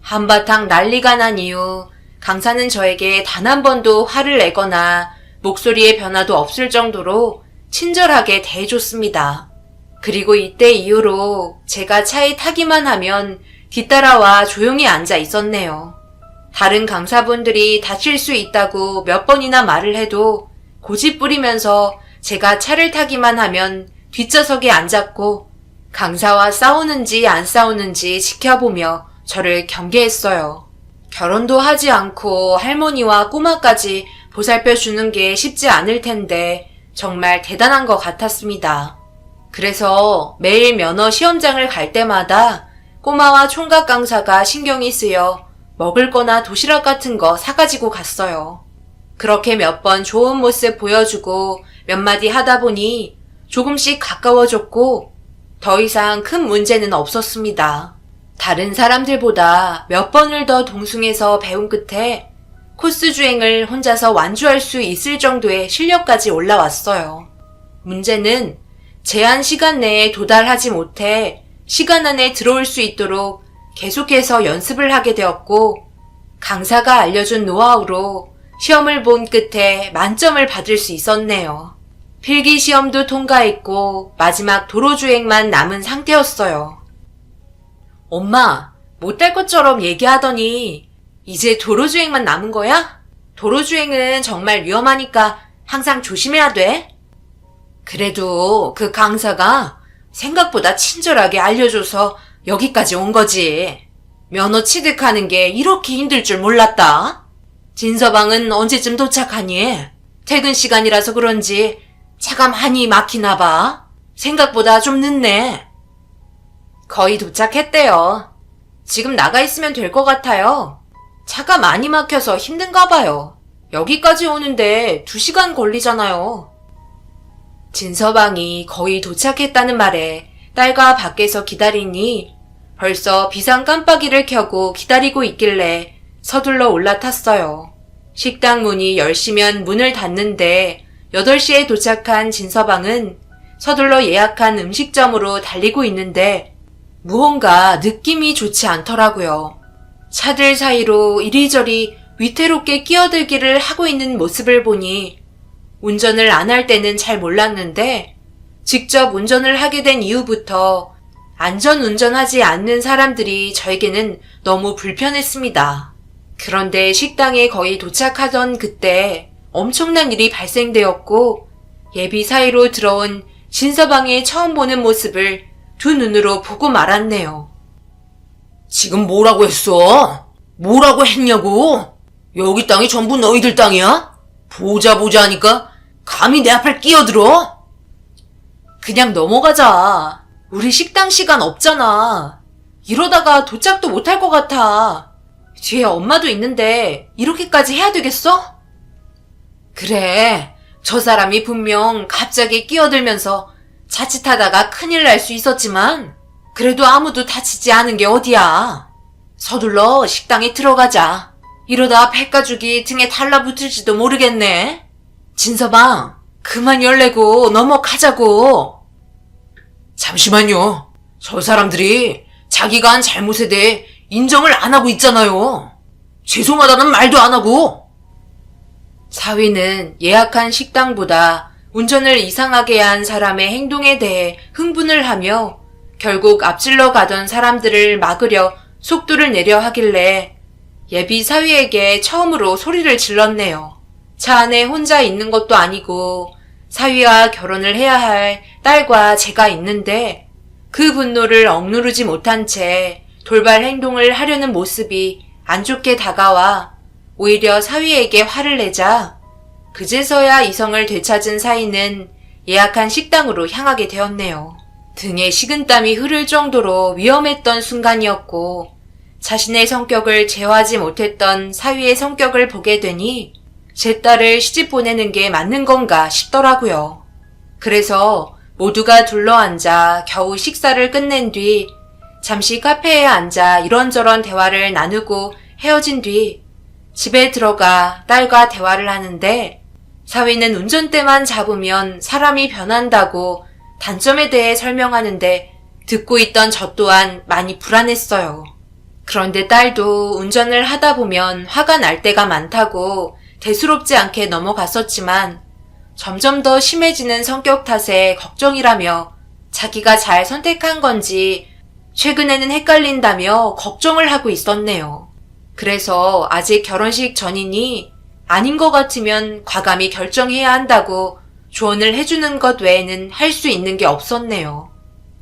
한바탕 난리가 난 이후 강사는 저에게 단 한 번도 화를 내거나 목소리의 변화도 없을 정도로 친절하게 대해줬습니다. 그리고 이때 이후로 제가 차에 타기만 하면 뒤따라와 조용히 앉아 있었네요. 다른 강사분들이 다칠 수 있다고 몇 번이나 말을 해도 고집 부리면서 제가 차를 타기만 하면 뒷좌석에 앉았고 강사와 싸우는지 안 싸우는지 지켜보며 저를 경계했어요. 결혼도 하지 않고 할머니와 꼬마까지 보살펴 주는 게 쉽지 않을 텐데 정말 대단한 것 같았습니다. 그래서 매일 면허 시험장을 갈 때마다 꼬마와 총각 강사가 신경이 쓰여 먹을 거나 도시락 같은 거 사가지고 갔어요. 그렇게 몇 번 좋은 모습 보여주고 몇 마디 하다 보니 조금씩 가까워졌고 더 이상 큰 문제는 없었습니다. 다른 사람들보다 몇 번을 더 동승해서 배운 끝에 코스 주행을 혼자서 완주할 수 있을 정도의 실력까지 올라왔어요. 문제는 제한 시간 내에 도달하지 못해 시간 안에 들어올 수 있도록 계속해서 연습을 하게 되었고 강사가 알려준 노하우로 시험을 본 끝에 만점을 받을 수 있었네요. 필기 시험도 통과했고 마지막 도로주행만 남은 상태였어요. 엄마, 못할 것처럼 얘기하더니 이제 도로주행만 남은 거야? 도로주행은 정말 위험하니까 항상 조심해야 돼. 그래도 그 강사가 생각보다 친절하게 알려줘서 여기까지 온 거지. 면허 취득하는 게 이렇게 힘들 줄 몰랐다. 진서방은 언제쯤 도착하니? 퇴근 시간이라서 그런지 차가 많이 막히나 봐. 생각보다 좀 늦네. 거의 도착했대요. 지금 나가 있으면 될 것 같아요. 차가 많이 막혀서 힘든가 봐요. 여기까지 오는데 2시간 걸리잖아요. 진서방이 거의 도착했다는 말에 딸과 밖에서 기다리니 벌써 비상 깜빡이를 켜고 기다리고 있길래 서둘러 올라탔어요. 식당 문이 10시면 문을 닫는데 8시에 도착한 진서방은 서둘러 예약한 음식점으로 달리고 있는데 무언가 느낌이 좋지 않더라고요. 차들 사이로 이리저리 위태롭게 끼어들기를 하고 있는 모습을 보니 운전을 안 할 때는 잘 몰랐는데 직접 운전을 하게 된 이후부터 안전운전하지 않는 사람들이 저에게는 너무 불편했습니다. 그런데 식당에 거의 도착하던 그때 엄청난 일이 발생되었고 예비 사이로 들어온 진서방의 처음 보는 모습을 두 눈으로 보고 말았네요. 지금 뭐라고 했어? 뭐라고 했냐고? 여기 땅이 전부 너희들 땅이야? 보자 하니까 감히 내 앞을 끼어들어? 그냥 넘어가자. 우리 식당 시간 없잖아. 이러다가 도착도 못할 것 같아. 뒤에 엄마도 있는데 이렇게까지 해야 되겠어? 그래, 저 사람이 분명 갑자기 끼어들면서 자칫하다가 큰일 날 수 있었지만 그래도 아무도 다치지 않은 게 어디야. 서둘러 식당에 들어가자. 이러다 백가죽이 등에 달라붙을지도 모르겠네. 진서방, 그만 열내고 넘어가자고. 잠시만요. 저 사람들이 자기가 한 잘못에 대해 인정을 안 하고 있잖아요. 죄송하다는 말도 안 하고. 사위는 예약한 식당보다 운전을 이상하게 한 사람의 행동에 대해 흥분을 하며 결국 앞질러 가던 사람들을 막으려 속도를 내려 하길래 예비 사위에게 처음으로 소리를 질렀네요. 차 안에 혼자 있는 것도 아니고 사위와 결혼을 해야 할 딸과 제가 있는데 그 분노를 억누르지 못한 채 돌발 행동을 하려는 모습이 안 좋게 다가와 오히려 사위에게 화를 내자 그제서야 이성을 되찾은 사위는 예약한 식당으로 향하게 되었네요. 등에 식은땀이 흐를 정도로 위험했던 순간이었고 자신의 성격을 제어하지 못했던 사위의 성격을 보게 되니 제 딸을 시집 보내는 게 맞는 건가 싶더라고요. 그래서 모두가 둘러앉아 겨우 식사를 끝낸 뒤 잠시 카페에 앉아 이런저런 대화를 나누고 헤어진 뒤 집에 들어가 딸과 대화를 하는데 사위는 운전대만 잡으면 사람이 변한다고 단점에 대해 설명하는데 듣고 있던 저 또한 많이 불안했어요. 그런데 딸도 운전을 하다 보면 화가 날 때가 많다고 대수롭지 않게 넘어갔었지만 점점 더 심해지는 성격 탓에 걱정이라며 자기가 잘 선택한 건지 최근에는 헷갈린다며 걱정을 하고 있었네요. 그래서 아직 결혼식 전이니 아닌 것 같으면 과감히 결정해야 한다고 조언을 해주는 것 외에는 할 수 있는 게 없었네요.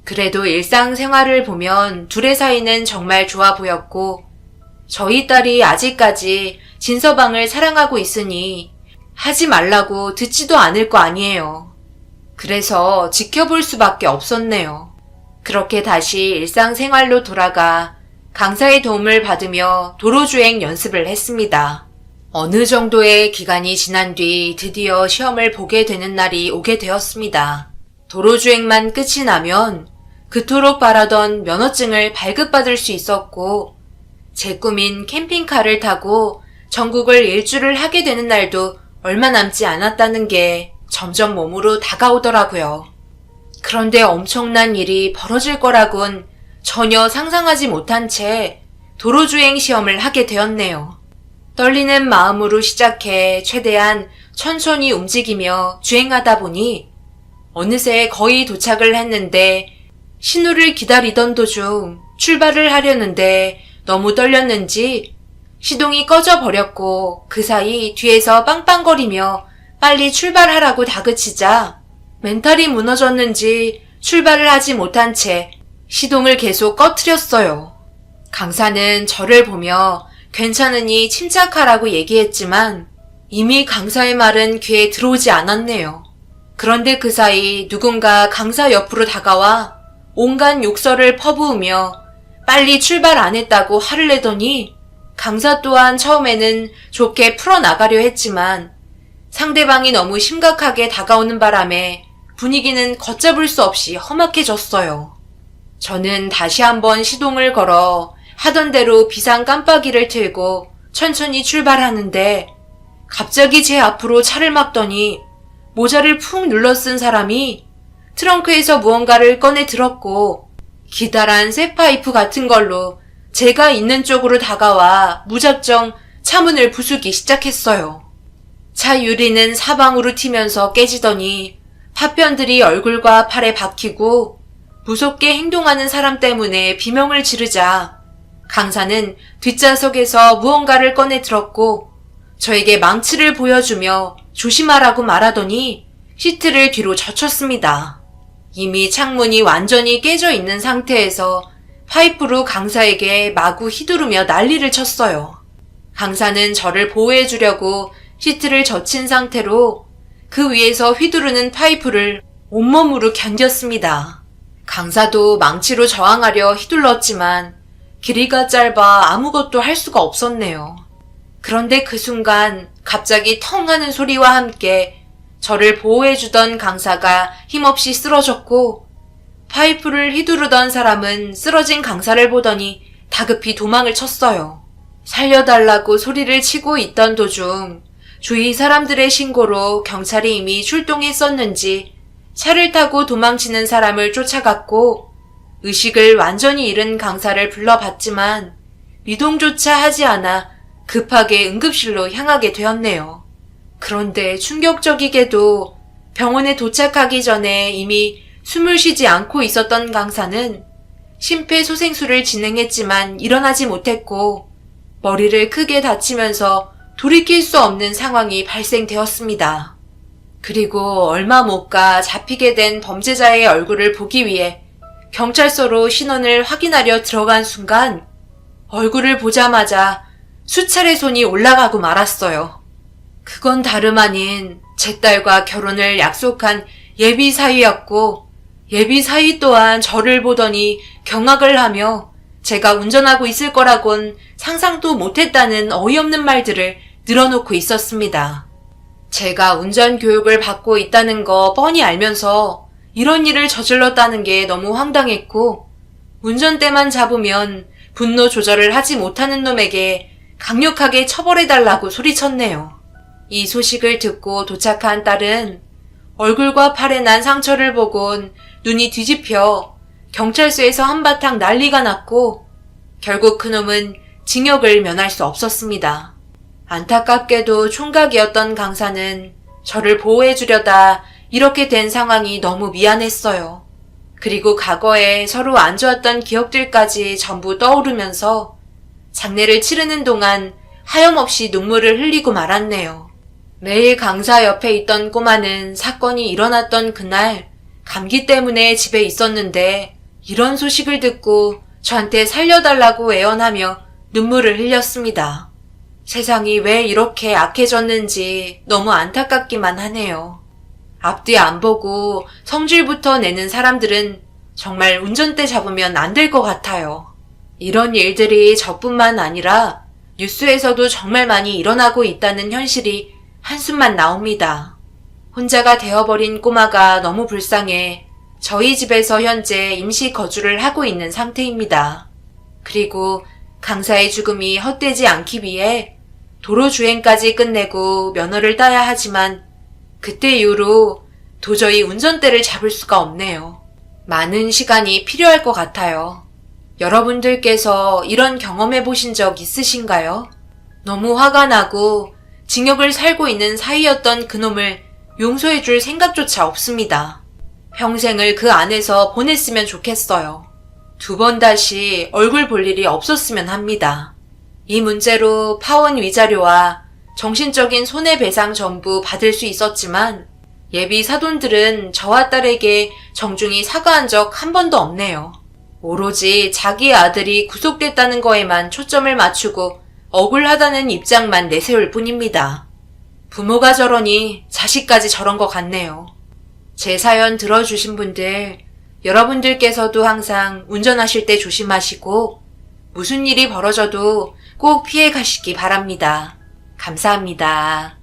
그래도 일상생활을 보면 둘의 사이는 정말 좋아 보였고 저희 딸이 아직까지 진서방을 사랑하고 있으니 하지 말라고 듣지도 않을 거 아니에요. 그래서 지켜볼 수밖에 없었네요. 그렇게 다시 일상생활로 돌아가 강사의 도움을 받으며 도로주행 연습을 했습니다. 어느 정도의 기간이 지난 뒤 드디어 시험을 보게 되는 날이 오게 되었습니다. 도로주행만 끝이 나면 그토록 바라던 면허증을 발급받을 수 있었고 제 꿈인 캠핑카를 타고 전국을 일주를 하게 되는 날도 얼마 남지 않았다는 게 점점 몸으로 다가오더라고요. 그런데 엄청난 일이 벌어질 거라곤 전혀 상상하지 못한 채 도로주행 시험을 하게 되었네요. 떨리는 마음으로 시작해 최대한 천천히 움직이며 주행하다 보니 어느새 거의 도착을 했는데 신호를 기다리던 도중 출발을 하려는데 너무 떨렸는지 시동이 꺼져 버렸고 그 사이 뒤에서 빵빵거리며 빨리 출발하라고 다그치자 멘탈이 무너졌는지 출발을 하지 못한 채 시동을 계속 꺼트렸어요. 강사는 저를 보며 괜찮으니 침착하라고 얘기했지만 이미 강사의 말은 귀에 들어오지 않았네요. 그런데 그 사이 누군가 강사 옆으로 다가와 온갖 욕설을 퍼부으며 빨리 출발 안 했다고 화를 내더니 강사 또한 처음에는 좋게 풀어나가려 했지만 상대방이 너무 심각하게 다가오는 바람에 분위기는 걷잡을 수 없이 험악해졌어요. 저는 다시 한번 시동을 걸어 하던 대로 비상 깜빡이를 틀고 천천히 출발하는데 갑자기 제 앞으로 차를 막더니 모자를 푹 눌러 쓴 사람이 트렁크에서 무언가를 꺼내 들었고 기다란 새 파이프 같은 걸로 제가 있는 쪽으로 다가와 무작정 차문을 부수기 시작했어요. 차 유리는 사방으로 튀면서 깨지더니 파편들이 얼굴과 팔에 박히고 무섭게 행동하는 사람 때문에 비명을 지르자 강사는 뒷좌석에서 무언가를 꺼내 들었고 저에게 망치를 보여주며 조심하라고 말하더니 시트를 뒤로 젖혔습니다. 이미 창문이 완전히 깨져 있는 상태에서 파이프로 강사에게 마구 휘두르며 난리를 쳤어요. 강사는 저를 보호해 주려고 시트를 젖힌 상태로 그 위에서 휘두르는 파이프를 온몸으로 견뎠습니다. 강사도 망치로 저항하려 휘둘렀지만 길이가 짧아 아무것도 할 수가 없었네요. 그런데 그 순간 갑자기 텅 하는 소리와 함께 저를 보호해주던 강사가 힘없이 쓰러졌고 파이프를 휘두르던 사람은 쓰러진 강사를 보더니 다급히 도망을 쳤어요. 살려달라고 소리를 치고 있던 도중 주위 사람들의 신고로 경찰이 이미 출동했었는지 차를 타고 도망치는 사람을 쫓아갔고 의식을 완전히 잃은 강사를 불러봤지만 미동조차 하지 않아 급하게 응급실로 향하게 되었네요. 그런데 충격적이게도 병원에 도착하기 전에 이미 숨을 쉬지 않고 있었던 강사는 심폐소생술을 진행했지만 일어나지 못했고 머리를 크게 다치면서 돌이킬 수 없는 상황이 발생되었습니다. 그리고 얼마 못 가 잡히게 된 범죄자의 얼굴을 보기 위해 경찰서로 신원을 확인하려 들어간 순간 얼굴을 보자마자 수차례 손이 올라가고 말았어요. 그건 다름 아닌 제 딸과 결혼을 약속한 예비 사위였고 예비 사위 또한 저를 보더니 경악을 하며 제가 운전하고 있을 거라곤 상상도 못했다는 어이없는 말들을 늘어놓고 있었습니다. 제가 운전 교육을 받고 있다는 거 뻔히 알면서 이런 일을 저질렀다는 게 너무 황당했고 운전대만 잡으면 분노 조절을 하지 못하는 놈에게 강력하게 처벌해달라고 소리쳤네요. 이 소식을 듣고 도착한 딸은 얼굴과 팔에 난 상처를 보곤 눈이 뒤집혀 경찰서에서 한바탕 난리가 났고 결국 그놈은 징역을 면할 수 없었습니다. 안타깝게도 총각이었던 강사는 저를 보호해주려다 이렇게 된 상황이 너무 미안했어요. 그리고 과거에 서로 안 좋았던 기억들까지 전부 떠오르면서 장례를 치르는 동안 하염없이 눈물을 흘리고 말았네요. 매일 강사 옆에 있던 꼬마는 사건이 일어났던 그날 감기 때문에 집에 있었는데 이런 소식을 듣고 저한테 살려달라고 애원하며 눈물을 흘렸습니다. 세상이 왜 이렇게 악해졌는지 너무 안타깝기만 하네요. 앞뒤 안 보고 성질부터 내는 사람들은 정말 운전대 잡으면 안 될 것 같아요. 이런 일들이 저뿐만 아니라 뉴스에서도 정말 많이 일어나고 있다는 현실이 한숨만 나옵니다. 혼자가 되어버린 꼬마가 너무 불쌍해 저희 집에서 현재 임시 거주를 하고 있는 상태입니다. 그리고 강사의 죽음이 헛되지 않기 위해 도로 주행까지 끝내고 면허를 따야 하지만 그때 이후로 도저히 운전대를 잡을 수가 없네요. 많은 시간이 필요할 것 같아요. 여러분들께서 이런 경험해 보신 적 있으신가요? 너무 화가 나고 징역을 살고 있는 사이였던 그놈을 용서해 줄 생각조차 없습니다. 평생을 그 안에서 보냈으면 좋겠어요. 2번 다시 얼굴 볼 일이 없었으면 합니다. 이 문제로 파원 위자료와 정신적인 손해배상 전부 받을 수 있었지만 예비 사돈들은 저와 딸에게 정중히 사과한 적 한 번도 없네요. 오로지 자기 아들이 구속됐다는 거에만 초점을 맞추고 억울하다는 입장만 내세울 뿐입니다. 부모가 저러니 자식까지 저런 것 같네요. 제 사연 들어주신 분들, 여러분들께서도 항상 운전하실 때 조심하시고 무슨 일이 벌어져도 꼭 피해 가시기 바랍니다. 감사합니다.